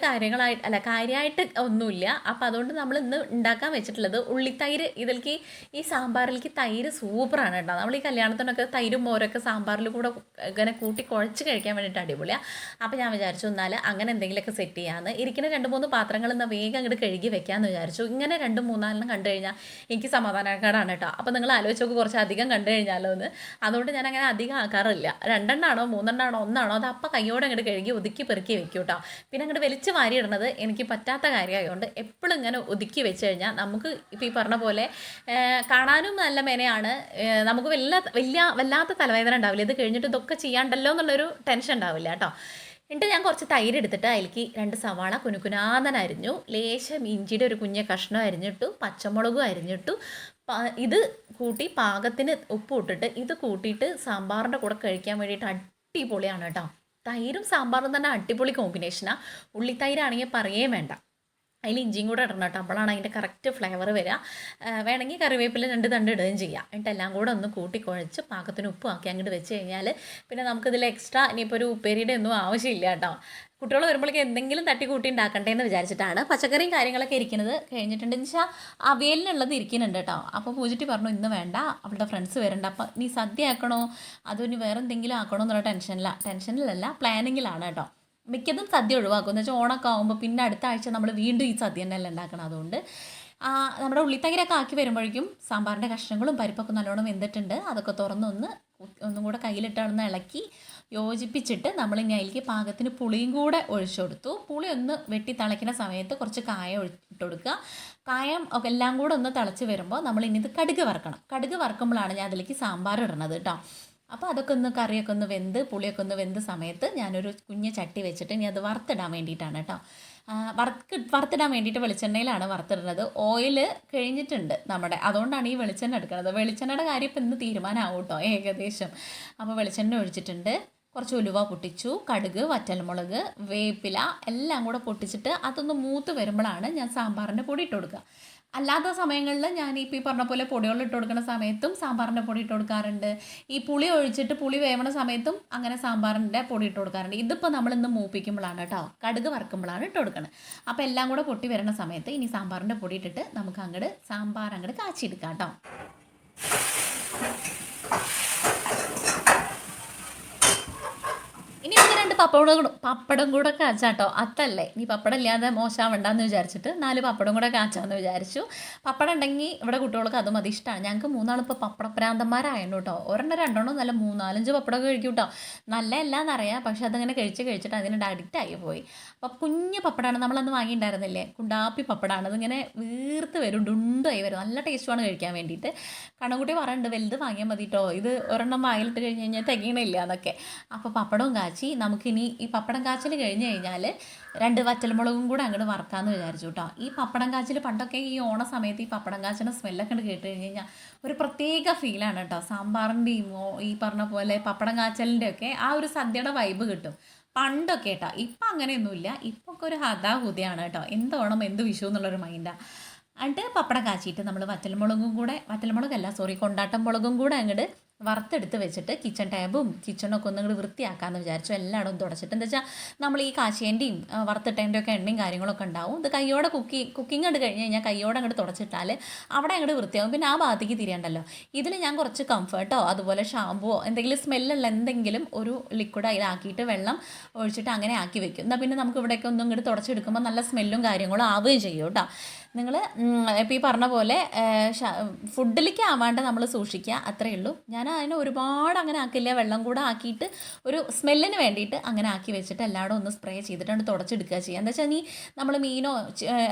കാര്യമായിട്ട് ഒന്നുമില്ല. അപ്പോൾ അതുകൊണ്ട് നമ്മൾ ഇന്ന് ഉണ്ടാക്കാൻ വെച്ചിട്ടുള്ളത് ഉള്ളിത്തൈര്. ഇതിലേക്ക് ഈ സാമ്പാറിലേക്ക് തൈര് സൂപ്പറാണ് കേട്ടോ. നമ്മൾ ഈ കല്യാണത്തിനൊക്കെ തൈരും മോരൊക്കെ സാമ്പാറിൽ കൂടെ ഇങ്ങനെ കൂട്ടി കുഴച്ച് കഴിക്കാൻ വേണ്ടിയിട്ട് അടിപൊളിയാണ്. അപ്പോൾ ഞാൻ വിചാരിച്ചു എന്നാൽ അങ്ങനെ എന്തെങ്കിലുമൊക്കെ സെറ്റ് ചെയ്യാമെന്ന്. ഇരിക്കുന്ന 2-3 പാത്രങ്ങൾ എന്നാൽ വേഗം അങ്ങോട്ട് കഴുകി വെക്കാമെന്ന് വിചാരിച്ചു. ഇങ്ങനെ 2-3 കണ്ടു കഴിഞ്ഞാൽ എനിക്ക് സമാധാനക്കേടാണ് കേട്ടോ. അപ്പോൾ നിങ്ങൾ ആലോചിച്ച് നോക്ക്, കുറച്ച് അധികം കണ്ടു കഴിഞ്ഞാലോ എന്ന്. അതുകൊണ്ട് ഞാൻ അങ്ങനെ അധികം ആക്കാറില്ല. 2-3 1 അത് അപ്പം കയ്യോടെ അങ്ങോട്ട് കഴുകി ഒതുക്കി പെറുക്കി വെക്കും കേട്ടോ. പിന്നെ അങ്ങോട്ട് വലിച്ച് വാരി ഇടുന്നത് എനിക്ക് പറ്റാത്ത കാര്യമായതുകൊണ്ട് എപ്പോഴും ഇങ്ങനെ ഒതുക്കി വെച്ച് കഴിഞ്ഞാൽ നമുക്ക് ഇപ്പോൾ ഈ പറഞ്ഞ പോലെ കാണാനും നല്ല മെനയാണ്. നമുക്ക് വല്ലാത്ത തലവേദന ഉണ്ടാവില്ല. ഇത് കഴിഞ്ഞിട്ട് ഇതൊക്കെ ചെയ്യാണ്ടല്ലോ എന്നുള്ളൊരു ടെൻഷൻ ഉണ്ടാവില്ല കേട്ടോ. എന്നിട്ട് ഞാൻ കുറച്ച് തൈര് എടുത്തിട്ട് അതിലേക്ക് 2 സവാള കുനുകുനാന്നൻ അരിഞ്ഞു, ലേശം ഇഞ്ചിയുടെ ഒരു കുഞ്ഞ കഷ്ണം അരിഞ്ഞിട്ടു, പച്ചമുളകും അരിഞ്ഞിട്ടു. ഇത് കൂട്ടി പാകത്തിന് ഉപ്പ് ഇട്ടിട്ട് ഇത് കൂട്ടിയിട്ട് സാമ്പാറിൻ്റെ കൂടെ കഴിക്കാൻ വേണ്ടിയിട്ട് അടിപൊളിയാണ് കേട്ടോ. തൈരും സാമ്പാറും തന്നെ അടിപൊളി കോമ്പിനേഷനാണ്. ഉള്ളിത്തൈരാണെങ്കിൽ പറയേ വേണ്ട. അതിൽ ഇഞ്ചിയും കൂടെ ഇടണം കേട്ടോ, അപ്പോഴാണ് അതിൻ്റെ കറക്റ്റ് ഫ്ലേവർ വരിക. വേണമെങ്കിൽ കറിവേപ്പില 2 തണ്ട് ഇടുകയും ചെയ്യാം. എന്നിട്ട് എല്ലാം കൂടെ ഒന്ന് കൂട്ടി കുഴച്ച് പാകത്തിന് ഉപ്പ് ആക്കി അങ്ങോട്ട് വെച്ച് കഴിഞ്ഞാൽ പിന്നെ നമുക്കിതിൽ എക്സ്ട്രാ ഇനിയിപ്പോൾ ഒരു ഉപ്പേരിയുടെ ഒന്നും ആവശ്യമില്ല കേട്ടോ. കുട്ടികൾ വരുമ്പോഴേക്ക് എന്തെങ്കിലും തട്ടിക്കൂട്ടി ഉണ്ടാക്കണ്ടേന്ന് വിചാരിച്ചിട്ടാണ്. പച്ചക്കറിയും കാര്യങ്ങളൊക്കെ ഇരിക്കുന്നത് കഴിഞ്ഞിട്ടുണ്ടെന്ന് വെച്ചാൽ അവിയലിനുള്ളത് ഇരിക്കുന്നുണ്ട് കേട്ടോ. അപ്പോൾ പൂജിറ്റി പറഞ്ഞു ഇന്ന് വേണ്ട, അവളുടെ ഫ്രണ്ട്സ് വരണ്ട, അപ്പോൾ നീ സദ്യ ആക്കണോ അതോ ഇനി വേറെ എന്തെങ്കിലും ആക്കണോ എന്നുള്ള ടെൻഷനിലല്ല പ്ലാനിങ്ങിലാണ് കേട്ടോ. മിക്കതും സദ്യ ഒഴിവാക്കും, എന്ന് വെച്ചാൽ ഓണമൊക്കെ ആകുമ്പോൾ പിന്നെ അടുത്ത ആഴ്ച നമ്മൾ വീണ്ടും ഈ സദ്യ തന്നെയല്ല ഉണ്ടാക്കണം. അതുകൊണ്ട് നമ്മുടെ ഉള്ളിത്തൈരൊക്കെ ആക്കി വരുമ്പോഴേക്കും സാമ്പാറിൻ്റെ കഷ്ണങ്ങളും പരിപ്പൊക്കെ നല്ലോണം വെന്തിട്ടുണ്ട്. അതൊക്കെ ഒന്നും കൂടെ കയ്യിലിട്ടൊന്ന് ഇളക്കി യോജിപ്പിച്ചിട്ട് നമ്മളിനി അതിലേക്ക് പാകത്തിന് പുളിയും കൂടെ ഒഴിച്ചു കൊടുത്തു. പുളി ഒന്ന് വെട്ടി തിളയ്ക്കുന്ന സമയത്ത് കുറച്ച് കായം ഇട്ട് കൊടുക്കുക. കായം ഒക്കെ എല്ലാം കൂടെ ഒന്ന് തിളച്ച് വരുമ്പോൾ നമ്മൾ ഇനി ഇത് കടുക് വറുക്കണം. കടുക് വറുക്കുമ്പോഴാണ് ഞാൻ അതിലേക്ക് സാമ്പാർ ഇടുന്നത് കേട്ടോ. അപ്പോൾ അതൊക്കെ ഒന്ന് കറിയൊക്കെ ഒന്ന് വെന്ത് പുളിയൊക്കെ ഒന്ന് വെന്ത് സമയത്ത് ഞാനൊരു കുഞ്ഞ് ചട്ടി വെച്ചിട്ട് ഇനി അത് വറുത്തിടാൻ വേണ്ടിയിട്ടാണ് കേട്ടോ. വറുത്തിടാൻ വേണ്ടിയിട്ട് വെളിച്ചെണ്ണയിലാണ് വറുത്തിടുന്നത്. ഓയിൽ കഴിഞ്ഞിട്ടുണ്ട് നമ്മുടെ, അതുകൊണ്ടാണ് ഈ വെളിച്ചെണ്ണ എടുക്കുന്നത്. വെളിച്ചെണ്ണയുടെ കാര്യം ഇപ്പം ഇന്ന് തീരുമാനമാവും കേട്ടോ ഏകദേശം. അപ്പോൾ വെളിച്ചെണ്ണ ഒഴിച്ചിട്ടുണ്ട്, കുറച്ച് ഉലുവ പൊട്ടിച്ചു, കടുക്, വറ്റൽമുളക്, വേപ്പില എല്ലാം കൂടെ പൊട്ടിച്ചിട്ട് അതൊന്ന് മൂത്ത് വരുമ്പോഴാണ് ഞാൻ സാമ്പാറിൻ്റെ പൊടി ഇട്ട് കൊടുക്കുക. അല്ലാത്ത സമയങ്ങളിൽ ഞാനിപ്പോൾ ഈ പറഞ്ഞ പോലെ പൊടികൾ ഇട്ട് കൊടുക്കുന്ന സമയത്തും സാമ്പാറിൻ്റെ പൊടി ഇട്ട് കൊടുക്കാറുണ്ട്. ഈ പുളി ഒഴിച്ചിട്ട് പുളി വേവണ സമയത്തും അങ്ങനെ സാമ്പാറിൻ്റെ പൊടി ഇട്ട് കൊടുക്കാറുണ്ട്. ഇതിപ്പോൾ നമ്മളിന്ന് മൂപ്പിക്കുമ്പോഴാണ് കേട്ടോ, കടുക് വറുക്കുമ്പോഴാണ് ഇട്ട് കൊടുക്കുന്നത്. അപ്പോൾ എല്ലാം കൂടെ പൊട്ടി വരുന്ന സമയത്ത് ഇനി സാമ്പാറിൻ്റെ പൊടി ഇട്ടിട്ട് നമുക്ക് അങ്ങോട്ട് സാമ്പാർ അങ്ങോട്ട് കാച്ചിയെടുക്കാം കേട്ടോ. ഇനി ഒന്ന് രണ്ട് പപ്പടം കൂടെ കാച്ചാട്ടോ. അത്തല്ലേ, ഇനി പപ്പടം ഇല്ലാതെ മോശമാവണ്ടെന്ന് വിചാരിച്ചിട്ട് 4 പപ്പടം കൂടെ കാച്ചാന്ന് വിചാരിച്ചു. പപ്പടം ഉണ്ടെങ്കിൽ ഇവിടെ കുട്ടികൾക്ക് അതും അത് ഇഷ്ടമാണ്. ഞങ്ങൾക്ക് 3 ഇപ്പോൾ പപ്പടപ്രാന്തന്മാരായിരുന്നു കേട്ടോ. ഒരെണ്ണം 2 നല്ല 3-4 പപ്പടമൊക്കെ കഴിക്കും കേട്ടോ. നല്ല എല്ലാന്നറിയാം, പക്ഷെ അതങ്ങനെ കഴിച്ചിട്ട് അതിനോട് അഡിക്റ്റായി പോയി. അപ്പോൾ കുഞ്ഞ് പപ്പടമാണ്, നമ്മളന്ന് വാങ്ങിയിട്ടുണ്ടായിരുന്നില്ലേ, കുണ്ടാപ്പി പപ്പടമാണ്. അതിങ്ങനെ വീർത്ത് വരും, ഡുണ്ടായി വരും, നല്ല ടേസ്റ്റുമാണ് കഴിക്കാൻ വേണ്ടിയിട്ട്. കണ്ണുകുട്ടി പറയുന്നുണ്ട് വലുത് വാങ്ങിയാൽ മതി കേട്ടോ, ഇത് ഒരെണ്ണം വായിലിട്ട് കഴിഞ്ഞ് കഴിഞ്ഞാൽ തികയണില്ല എന്നൊക്കെ. അപ്പോൾ പപ്പടവും കാച്ചി നമുക്കിനി ഈ പപ്പടം കാച്ചൽ കഴിഞ്ഞ് കഴിഞ്ഞാൽ 2 വറ്റൽമുളകും കൂടെ അങ്ങോട്ട് വറുക്കാമെന്ന് വിചാരിച്ചു കേട്ടോ. ഈ പപ്പടം കാച്ചൽ പണ്ടൊക്കെ ഈ ഓണ സമയത്ത് ഈ പപ്പടം കാച്ചിൻ്റെ സ്മെല്ലൊക്കെ കേട്ട് കഴിഞ്ഞ് കഴിഞ്ഞാൽ ഒരു പ്രത്യേക ഫീലാണ് കേട്ടോ. സാമ്പാറിൻ്റെയും ഈ പറഞ്ഞ പോലെ പപ്പടം കാച്ചലിൻ്റെ ഒക്കെ ആ ഒരു സദ്യയുടെ വൈബ് കിട്ടും പണ്ടൊക്കെ കേട്ടോ. ഇപ്പം അങ്ങനെയൊന്നുമില്ല, ഇപ്പം ഒക്കെ ഒരു ഹതാഹുതിയാണ് കേട്ടോ. എന്ത് ഓണം എന്ത് വിഷു എന്നുള്ളൊരു മൈൻഡാണ്. എന്നിട്ട് പപ്പടം കാച്ചിയിട്ട് നമ്മൾ കൊണ്ടാട്ടം മുളകും കൂടെ അങ്ങോട്ട് വറുത്തെടുത്ത് വെച്ചിട്ട് കിച്ചൺ ടാബും കിച്ചണൊക്കെ ഒന്നും കൂടി വൃത്തിയാക്കാമെന്ന് വിചാരിച്ചു. എല്ലായിടും തുടച്ചിട്ട് എന്താ വെച്ചാൽ നമ്മൾ ഈ കാച്ചേൻ്റെയും വറുത്തിട്ടേൻ്റെ ഒക്കെ എണ്ണയും കാര്യങ്ങളൊക്കെ ഉണ്ടാവും. ഇത് കയ്യോടെ കുക്കിംഗ് അങ്ങോട്ട് കഴിഞ്ഞ് കഴിഞ്ഞാൽ കയ്യോടെ അങ്ങോട്ട് തുടച്ചിട്ടാൽ അവിടെ അങ്ങോട്ട് വൃത്തിയാവും. പിന്നെ ആ ഭാഗത്തേക്ക് തിരിയണ്ടല്ലോ. ഇതിൽ ഞാൻ കുറച്ച് കംഫർട്ടോ അതുപോലെ ഷാമ്പുവോ എന്തെങ്കിലും സ്മെല്ലുള്ള എന്തെങ്കിലും ഒരു ലിക്വിഡ് അതിലാക്കിയിട്ട് വെള്ളം ഒഴിച്ചിട്ട് അങ്ങനെ ആക്കി വെക്കും. എന്നാൽ പിന്നെ നമുക്ക് ഇവിടെയൊക്കെ ഒന്നും ഇങ്ങോട്ട് തുടച്ചെടുക്കുമ്പോൾ നല്ല സ്മെല്ലും കാര്യങ്ങളും ആവുകയും ചെയ്യും കേട്ടോ. നിങ്ങൾ ഇപ്പോൾ ഈ പറഞ്ഞ പോലെ ഫുഡിലേക്ക് ആവാണ്ട് നമ്മൾ സൂക്ഷിക്കുക, അത്രയേ ഉള്ളൂ. ഞാൻ അതിന് ഒരുപാട് അങ്ങനെ ആക്കില്ല, വെള്ളം കൂടെ ആക്കിയിട്ട് ഒരു സ്മെല്ലിന് വേണ്ടിയിട്ട് അങ്ങനെ ആക്കി വെച്ചിട്ട് എല്ലായിടും ഒന്ന് സ്പ്രേ ചെയ്തിട്ടാണ് തുടച്ചെടുക്കുക ചെയ്യുക. എന്താ വെച്ചാൽ ഇനി നമ്മൾ മീനോ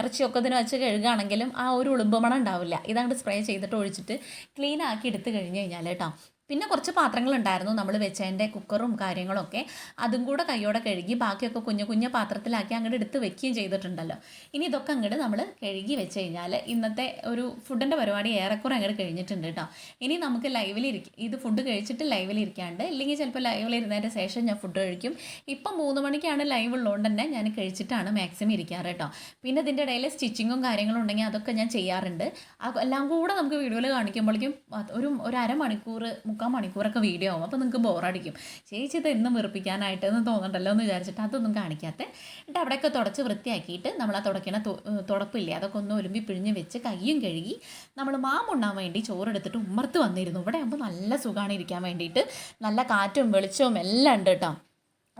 ഇറച്ചിയൊക്കെ ഇതിന് വെച്ച് കഴുകുകയാണെങ്കിലും ആ ഒരു ഉളുമ്പ് മണം ഉണ്ടാവില്ല. ഇതങ്ങോട്ട് സ്പ്രേ ചെയ്തിട്ട് ഒഴിച്ചിട്ട് ക്ലീൻ ആക്കി എടുത്ത് കഴിഞ്ഞ് കഴിഞ്ഞാൽ കേട്ടോ. പിന്നെ കുറച്ച് പാത്രങ്ങളുണ്ടായിരുന്നു നമ്മൾ വെച്ചതിൻ്റെ, കുക്കറും കാര്യങ്ങളൊക്കെ, അതും കൂടെ കൈയോടെ കഴുകി ബാക്കിയൊക്കെ കുഞ്ഞു പാത്രത്തിലാക്കി അങ്ങോട്ട് എടുത്ത് വെക്കുകയും ചെയ്തിട്ടുണ്ടല്ലോ. ഇനി ഇതൊക്കെ അങ്ങോട്ട് നമ്മൾ കഴുകി വെച്ച് കഴിഞ്ഞാൽ ഇന്നത്തെ ഒരു ഫുഡിൻ്റെ പരിപാടി ഏറെക്കുറെ അങ്ങോട്ട് കഴിഞ്ഞിട്ടുണ്ട് കേട്ടോ. ഇനി നമുക്ക് ഇത് ഫുഡ് കഴിച്ചിട്ട് ലൈവിലിരിക്കാണ്ട്, ഇല്ലെങ്കിൽ ചിലപ്പോൾ ലൈവിലിരുന്നതിൻ്റെ ശേഷം ഞാൻ ഫുഡ് കഴിക്കും. ഇപ്പം 3 മണിക്കാണ് ലൈവ് ഉള്ളതുകൊണ്ട് തന്നെ ഞാൻ കഴിച്ചിട്ടാണ് മാക്സിമം ഇരിക്കാറ് കേട്ടോ. പിന്നെ ഇതിൻ്റെ ഇടയിൽ സ്റ്റിച്ചിങ്ങും കാര്യങ്ങളും ഉണ്ടെങ്കിൽ അതൊക്കെ ഞാൻ ചെയ്യാറുണ്ട്. എല്ലാം കൂടെ നമുക്ക് വീഡിയോയിൽ കാണിക്കുമ്പോഴേക്കും ഒരു അരമണിക്കൂർ 3/4 മണിക്കൂറൊക്കെ വീഡിയോ ആവും. അപ്പോൾ നിങ്ങൾക്ക് ബോറടിക്കും. ചേച്ചി ഇത് എന്നും വെറുപ്പിക്കാനായിട്ട് എന്ന് തോന്നണ്ടല്ലോ എന്ന് വിചാരിച്ചിട്ട് അതൊന്നും കാണിക്കാത്ത. എന്നിട്ട് അവിടെയൊക്കെ തുടച്ച് വൃത്തിയാക്കിയിട്ട് നമ്മൾ ആ തുടപ്പില്ലേ അതൊക്കെ ഒന്ന് ഒലുമ്പി പിഴിഞ്ഞ് വെച്ച് കയ്യും കഴുകി നമ്മൾ മാമുണ്ണാൻ വേണ്ടി ചോറെടുത്തിട്ട് ഉമ്മർത്ത് വന്നിരുന്നു. ഇവിടെ ആകുമ്പോൾ നല്ല സുഖമാണ് ഇരിക്കാൻ വേണ്ടിയിട്ട്, നല്ല കാറ്റും വെളിച്ചവും എല്ലാം ഉണ്ട് കേട്ടോ.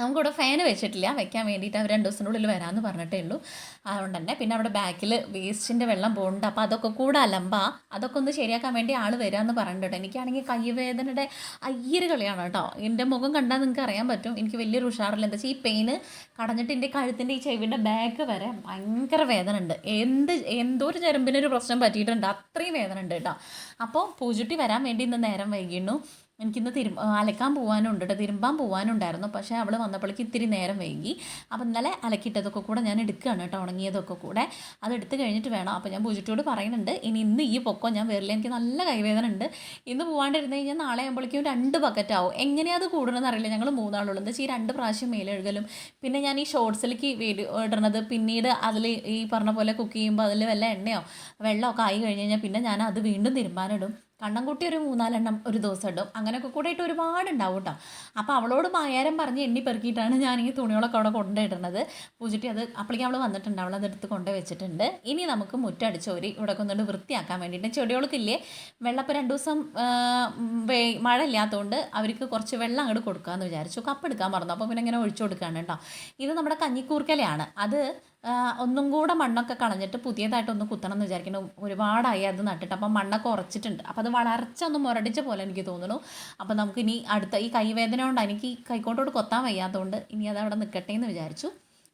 നമുക്കിവിടെ ഫാൻ വെച്ചിട്ടില്ല, വെക്കാൻ വേണ്ടിയിട്ട് അവർ 2 ദിവസത്തിൻ്റെ ഉള്ളിൽ വരാമെന്ന് പറഞ്ഞിട്ടേ ഉള്ളൂ. അതുകൊണ്ട് തന്നെ പിന്നെ അവിടെ ബാക്കിൽ വേസ്റ്റിൻ്റെ വെള്ളം പോകുന്നുണ്ട്. അപ്പോൾ അതൊക്കെ കൂടെ അതൊക്കെ ഒന്ന് ശരിയാക്കാൻ വേണ്ടി ആൾ വരാമെന്ന് പറഞ്ഞിട്ട്. എനിക്കാണെങ്കിൽ കൈവേദനയുടെ അയ്യര് കളിയാണ് കേട്ടോ. എൻ്റെ മുഖം കണ്ടാൽ നിങ്ങൾക്ക് അറിയാൻ പറ്റും എനിക്ക് വലിയൊരു ഉഷാറില്ല. എന്താ വെച്ചാൽ ഈ പെയിന് കടഞ്ഞിട്ട് എൻ്റെ കഴുത്തിൻ്റെ ഈ ചെവിൻ്റെ ബാക്ക് വരെ ഭയങ്കര വേദന ഉണ്ട്. എന്തോ ഒരു ഞരമ്പിനൊരു പ്രശ്നം പറ്റിയിട്ടുണ്ട്, അത്രയും വേദന ഉണ്ട് കേട്ടോ. അപ്പോൾ പൂജുട്ടി വരാൻ വേണ്ടി ഇന്ന് നേരം വൈകിയിരുന്നു. എനിക്കിന്ന് അലക്കാൻ പോകാനുണ്ട് കേട്ടോ, തിരുമ്പാൻ പോകാനുണ്ടായിരുന്നു. പക്ഷേ അവൾ വന്നപ്പോഴേക്ക് ഇത്തിരി നേരം വൈകി. അപ്പോൾ ഇന്നലെ അലക്കിയിട്ടതൊക്കെ കൂടെ ഞാൻ എടുക്കുകയാണ് കേട്ടോ, ഉണങ്ങിയതൊക്കെ കൂടെ. അതെടുത്ത് കഴിഞ്ഞിട്ട് വേണം. അപ്പോൾ ഞാൻ പൂജട്ടിയോട് പറയുന്നുണ്ട് ഇന്ന് ഈ പൊക്കോ ഞാൻ വരില്ല, എനിക്ക് നല്ല കൈവേദന ഉണ്ട്. ഇന്ന് പോകാണ്ടിരുന്ന് കഴിഞ്ഞാൽ നാളെ ആകുമ്പോഴേക്കും 2 ബക്കറ്റ് ആവും. എങ്ങനെയാണ് അത് കൂടണമെന്ന് അറിയില്ല. ഞങ്ങൾ 3 ആളുള്ളൂ. എന്താ വെച്ചാൽ ഈ 2 പ്രാവശ്യം മേലെഴുകലും പിന്നെ ഞാൻ ഈ ഷോർട്സിലേക്ക് വീഡിയോ ഇടുന്നത്, പിന്നീട് അതിൽ ഈ പറഞ്ഞ പോലെ കുക്ക് ചെയ്യുമ്പോൾ അതിൽ വല്ല എണ്ണയോ വെള്ളമൊക്കെ ആയി കഴിഞ്ഞ് കഴിഞ്ഞാൽ പിന്നെ ഞാൻ അത് വീണ്ടും തിരുമ്പാനിടും. കണ്ണൻകുട്ടി ഒരു 3-4 എണ്ണം ഒരു ദിവസം ഇടും. അങ്ങനെയൊക്കെ കൂടെ ഇട്ട് ഒരുപാടുണ്ടാവും കേട്ടോ. അപ്പോൾ അവളോട് മായാരം പറഞ്ഞ് എണ്ണി പെറുക്കിയിട്ടാണ് ഞാൻ ഈ തുണികളൊക്കെ അവിടെ കൊണ്ടുപോയിടുന്നത്. പൂജിട്ടി അപ്പോഴേക്കും അവൾ വന്നിട്ടുണ്ട്, അവളത് എടുത്ത് കൊണ്ടു വെച്ചിട്ടുണ്ട്. ഇനി നമുക്ക് മുറ്റടിച്ചോരി ഇവിടെ കൊണ്ടുകൊണ്ട് വൃത്തിയാക്കാൻ വേണ്ടിയിട്ട് ചെടികൾക്കില്ലേ വെള്ളം. ഇപ്പോൾ 2 ദിവസം മഴ ഇല്ലാത്തതുകൊണ്ട് അവർക്ക് കുറച്ച് വെള്ളം അങ്ങോട്ട് കൊടുക്കാമെന്ന് വിചാരിച്ചു. കപ്പ് എടുക്കാൻ മറന്നു, അപ്പോൾ പിന്നെ ഇങ്ങനെ ഒഴിച്ചു കൊടുക്കുകയാണ് കേട്ടോ. ഇത് നമ്മുടെ കഞ്ഞിക്കൂർക്കലയാണ്. അത് ഒന്നും കൂടെ മണ്ണൊക്കെ കളഞ്ഞിട്ട് പുതിയതായിട്ടൊന്ന് കുത്തണം എന്ന് വിചാരിക്കുന്നു. ഒരുപാടായി അത് നട്ടിട്ട്, അപ്പം മണ്ണൊക്കെ ഉറച്ചിട്ടുണ്ട്. അപ്പോൾ അത് വളർച്ച ഒന്ന് മുരടിച്ച പോലെ എനിക്ക് തോന്നുന്നു. അപ്പോൾ നമുക്കിനി അടുത്ത ഈ കൈവേദന കൊണ്ട് എനിക്ക് കൈക്കോട്ടോട് കൊത്താൻ വയ്യാത്തതുകൊണ്ട് ഇനി അത് അവിടെ നിൽക്കട്ടെ എന്ന് വിചാരിച്ചു.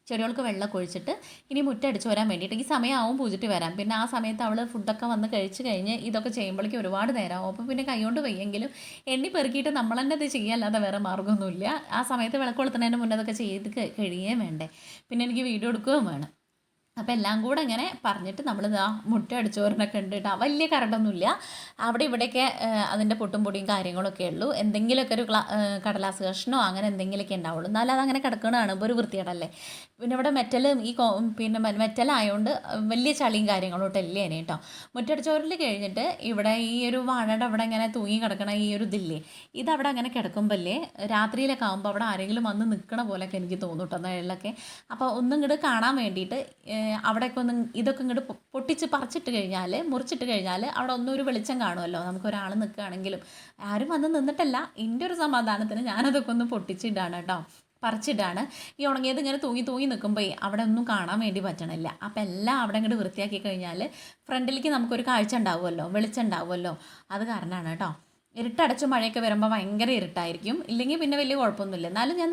ചെടികൾക്ക് വെള്ളമൊക്കെ ഒഴിച്ചിട്ട് ഇനി മുറ്റടിച്ച് വരാൻ വേണ്ടിയിട്ട് ഈ സമയമാവും പൂജിട്ട് വരാൻ. പിന്നെ ആ സമയത്ത് അവൾ ഫുഡൊക്കെ വന്ന് കഴിച്ച് കഴിഞ്ഞ് ഇതൊക്കെ ചെയ്യുമ്പോഴേക്കും ഒരുപാട് നേരമാവും. അപ്പോൾ പിന്നെ കൈകൊണ്ട് വയ്യെങ്കിലും എണ്ണി പെറുക്കിയിട്ട് നമ്മൾ തന്നെ ഇത് ചെയ്യാല്ലാതെ വേറെ മാർഗ്ഗമൊന്നുമില്ല. ആ സമയത്ത് വിളക്ക് കൊളുത്തുന്നതിന് മുന്നേ അതൊക്കെ ചെയ്ത് കഴിയുകയും വേണ്ടേ. പിന്നെ എനിക്ക് വീഡിയോ എടുക്കുകയും വേണം. അപ്പോൾ എല്ലാം കൂടെ അങ്ങനെ പറഞ്ഞിട്ട് നമ്മൾ മുറ്റം അടിച്ചോറിനൊക്കെ ഉണ്ട് കേട്ടോ. വലിയ കറണ്ടൊന്നുമില്ല. അവിടെ ഇവിടെയൊക്കെ അതിൻ്റെ പൊട്ടും പൊടിയും കാര്യങ്ങളൊക്കെ ഉള്ളൂ. എന്തെങ്കിലുമൊക്കെ ഒരു കടലാസ് കഷ്ണമോ അങ്ങനെ എന്തെങ്കിലുമൊക്കെ ഉണ്ടാവുള്ളൂ. എന്നാലും അതങ്ങനെ കിടക്കണ കാണുമ്പോൾ ഒരു വൃത്തികേടല്ലേ. പിന്നെ ഇവിടെ മെറ്റലും പിന്നെ മെറ്റലായതുകൊണ്ട് വലിയ ചളിയും കാര്യങ്ങളോട്ട് ഇല്ലേനെ കേട്ടോ. മുറ്റടിച്ചോറിൽ കഴിഞ്ഞിട്ട് ഇവിടെ ഈ ഒരു വാഴയുടെ അവിടെ ഇങ്ങനെ തൂങ്ങി കിടക്കണ ഈ ഒരു ഇതില്ലേ, ഇതവിടെ അങ്ങനെ കിടക്കുമ്പോഴല്ലേ രാത്രിയിലൊക്കെ ആകുമ്പോൾ അവിടെ ആരെങ്കിലും വന്ന് നിൽക്കണ പോലെയൊക്കെ എനിക്ക് തോന്നും കേട്ടോ നിഴലൊക്കെ. അപ്പോൾ ഒന്നും ഇങ്ങോട്ട് കാണാൻ വേണ്ടിയിട്ട് അവിടെയൊക്കെ ഒന്ന് ഇതൊക്കെ ഇങ്ങോട്ട് പൊട്ടിച്ച് പറിച്ചിട്ട് കഴിഞ്ഞാൽ മുറിച്ചിട്ട് കഴിഞ്ഞാൽ അവിടെ ഒന്നും ഒരു വെളിച്ചം കാണുമല്ലോ. നമുക്കൊരാൾ നിൽക്കുകയാണെങ്കിലും ആരും വന്ന് നിന്നിട്ടല്ല, എൻ്റെ ഒരു സമാധാനത്തിന് ഞാനതൊക്കെ ഒന്ന് പൊട്ടിച്ചിടാണ് കേട്ടോ, പറിച്ചിടാണ്. ഈ ഉണങ്ങിയത് ഇങ്ങനെ തൂങ്ങി തൂങ്ങി നിൽക്കുമ്പോൾ അവിടെ ഒന്നും കാണാൻ വേണ്ടി പറ്റണില്ല. അപ്പം എല്ലാം അവിടെ ഇങ്ങോട്ട് വൃത്തിയാക്കി കഴിഞ്ഞാൽ ഫ്രണ്ടിലേക്ക് നമുക്കൊരു കാഴ്ച ഉണ്ടാവുമല്ലോ, വെളിച്ചം ഉണ്ടാവുമല്ലോ. അത് കാരണമാണ് കേട്ടോ. ഇരുട്ടടച്ച് മഴയൊക്കെ വരുമ്പോൾ ഭയങ്കര ഇരുട്ടായിരിക്കും. ഇല്ലെങ്കിൽ പിന്നെ വലിയ കുഴപ്പമൊന്നുമില്ല. എന്നാലും ഞാൻ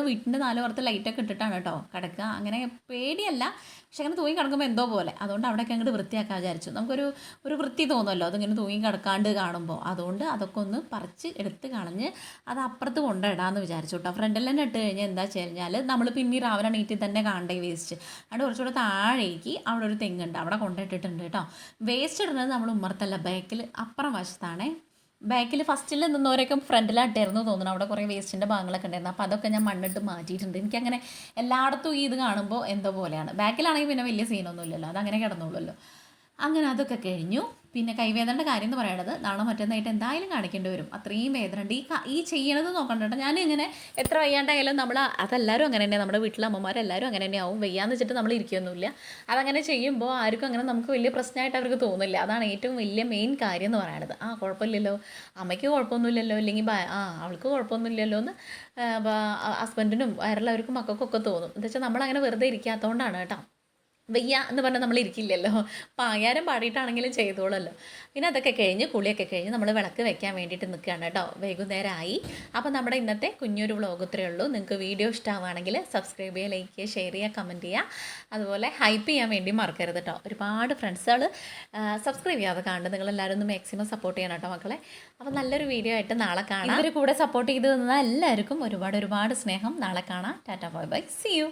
വീട്ടിൻ്റെ 4 പുറത്ത് ലൈറ്റൊക്കെ ഇട്ടിട്ടാണ് കേട്ടോ കിടക്കുക. അങ്ങനെ പേടിയല്ല, പക്ഷെ അങ്ങനെ തൂങ്ങി കിടക്കുമ്പോൾ എന്തോ പോലെ. അതുകൊണ്ട് അവിടെയൊക്കെ അങ്ങോട്ട് വൃത്തിയാക്കാൻ വിചാരിച്ചു. ഒരു വൃത്തി തോന്നുമല്ലോ അതിങ്ങനെ തൂങ്ങി കിടക്കാണ്ട് കാണുമ്പോൾ. അതുകൊണ്ട് അതൊക്കെ ഒന്ന് പറിച്ച് എടുത്ത് കളഞ്ഞ് അത് അപ്പുറത്ത് കൊണ്ടിടാമെന്ന് വിചാരിച്ചു കേട്ടോ. ഫ്രണ്ടിൽ തന്നെ ഇട്ട് കഴിഞ്ഞാൽ എന്താ വെച്ച് കഴിഞ്ഞാൽ നമ്മൾ പിന്നെ രാവിലെ നീറ്റിൽ തന്നെ കാണണ്ടേ വേസ്റ്റ്. അവിടെ കുറച്ചുകൂടെ താഴേക്ക് അവിടെ ഒരു തെങ്ങുണ്ട്, അവിടെ കൊണ്ടിട്ടിട്ടുണ്ട് കേട്ടോ. വേസ്റ്റ് ഇടുന്നത് നമ്മൾ ഉമ്മറത്തല്ല, ബാക്കിൽ അപ്പുറം വശത്താണേ. ബാക്കിൽ ഫസ്റ്റിൽ നിന്നവരൊക്കെ ഫ്രണ്ടിലായിട്ടായിരുന്നു തോന്നുന്നു. അവിടെ കുറേ വേസ്റ്റിൻ്റെ ഭാഗങ്ങളൊക്കെ ഉണ്ടായിരുന്നു. അപ്പോൾ അതൊക്കെ ഞാൻ മണ്ണിട്ട് മാറ്റിയിട്ടുണ്ട്. എനിക്കങ്ങനെ എല്ലായിടത്തും ഇത് കാണുമ്പോൾ എന്തോ പോലെയാണ്. ബാക്കിലാണെങ്കിൽ പിന്നെ വലിയ സീനൊന്നും ഇല്ലല്ലോ, അതങ്ങനെ കിടന്നുള്ളല്ലോ. അങ്ങനെ അതൊക്കെ കഴിഞ്ഞു. പിന്നെ കൈവേദനയുടെ കാര്യം എന്ന് പറയുന്നത് നാളെ മറ്റന്നായിട്ട് എന്തായാലും കാണിക്കേണ്ടി വരും. അത്രയും വേദന ഉണ്ട്. ഈ ചെയ്യണത് നോക്കണ്ട. ഞാനിങ്ങനെ എത്ര വയ്യാണ്ടായാലും അതെല്ലാവരും അങ്ങനെ തന്നെ, നമ്മുടെ വീട്ടിലെ അമ്മമാരെല്ലാവരും അങ്ങനെ തന്നെ ആവും. വയ്യാന്ന് വെച്ചിട്ട് നമ്മൾ ഇരിക്കുകയൊന്നുമില്ല. അതങ്ങനെ ചെയ്യുമ്പോൾ ആർക്കും അങ്ങനെ നമുക്ക് വലിയ പ്രശ്നമായിട്ട് അവർക്ക് തോന്നില്ല. അതാണ് ഏറ്റവും വലിയ മെയിൻ കാര്യം എന്ന് പറയുന്നത്. കുഴപ്പമില്ലല്ലോ, അമ്മയ്ക്ക് കുഴപ്പമൊന്നുമില്ലല്ലോ, ഇല്ലെങ്കിൽ അവൾക്ക് കുഴപ്പമൊന്നുമില്ലല്ലോ എന്ന് ഹസ്ബൻഡിനും വേറെല്ലാവർക്കും മക്കൾക്കൊക്കെ തോന്നും. എന്താ വെച്ചാൽ നമ്മളങ്ങനെ വെറുതെ ഇരിക്കാത്തതുകൊണ്ടാണ് കേട്ടോ. വയ്യ എന്ന് പറഞ്ഞാൽ നമ്മൾ ഇരിക്കില്ലല്ലോ. പായാരം പാടിയിട്ടാണെങ്കിലും ചെയ്തോളല്ലോ. പിന്നെ അതൊക്കെ കഴിഞ്ഞ് കുളിയൊക്കെ കഴിഞ്ഞ് നമ്മൾ വിളക്ക് വെക്കാൻ വേണ്ടിയിട്ട് നിൽക്കുകയാണ് കേട്ടോ. വൈകുന്നേരമായി. അപ്പോൾ നമ്മുടെ ഇന്നത്തെ കുഞ്ഞൊരു വ്ളോഗ് ഇത്രയേ ഉള്ളൂ. നിങ്ങൾക്ക് വീഡിയോ ഇഷ്ടമാവുകയാണെങ്കിൽ സബ്സ്ക്രൈബ് ചെയ്യുക, ലൈക്ക് ചെയ്യുക, ഷെയർ ചെയ്യുക, കമൻറ്റ് ചെയ്യുക. അതുപോലെ ഹൈപ്പ് ചെയ്യാൻ വേണ്ടി മറക്കരുത് കേട്ടോ. ഒരുപാട് ഫ്രണ്ട്സുകൾ സബ്സ്ക്രൈബ് ചെയ്യാതെ കാണുന്നത്, നിങ്ങളെല്ലാവരും ഒന്ന് മാക്സിമം സപ്പോർട്ട് ചെയ്യണം കേട്ടോ മക്കളെ. അപ്പോൾ നല്ലൊരു വീഡിയോ ആയിട്ട് നാളെ കാണാം. ഇവർ കൂടെ സപ്പോർട്ട് ചെയ്ത് തന്നാൽ എല്ലാവർക്കും ഒരുപാട് സ്നേഹം. നാളെ കാണാം. Tata bye bye, see U.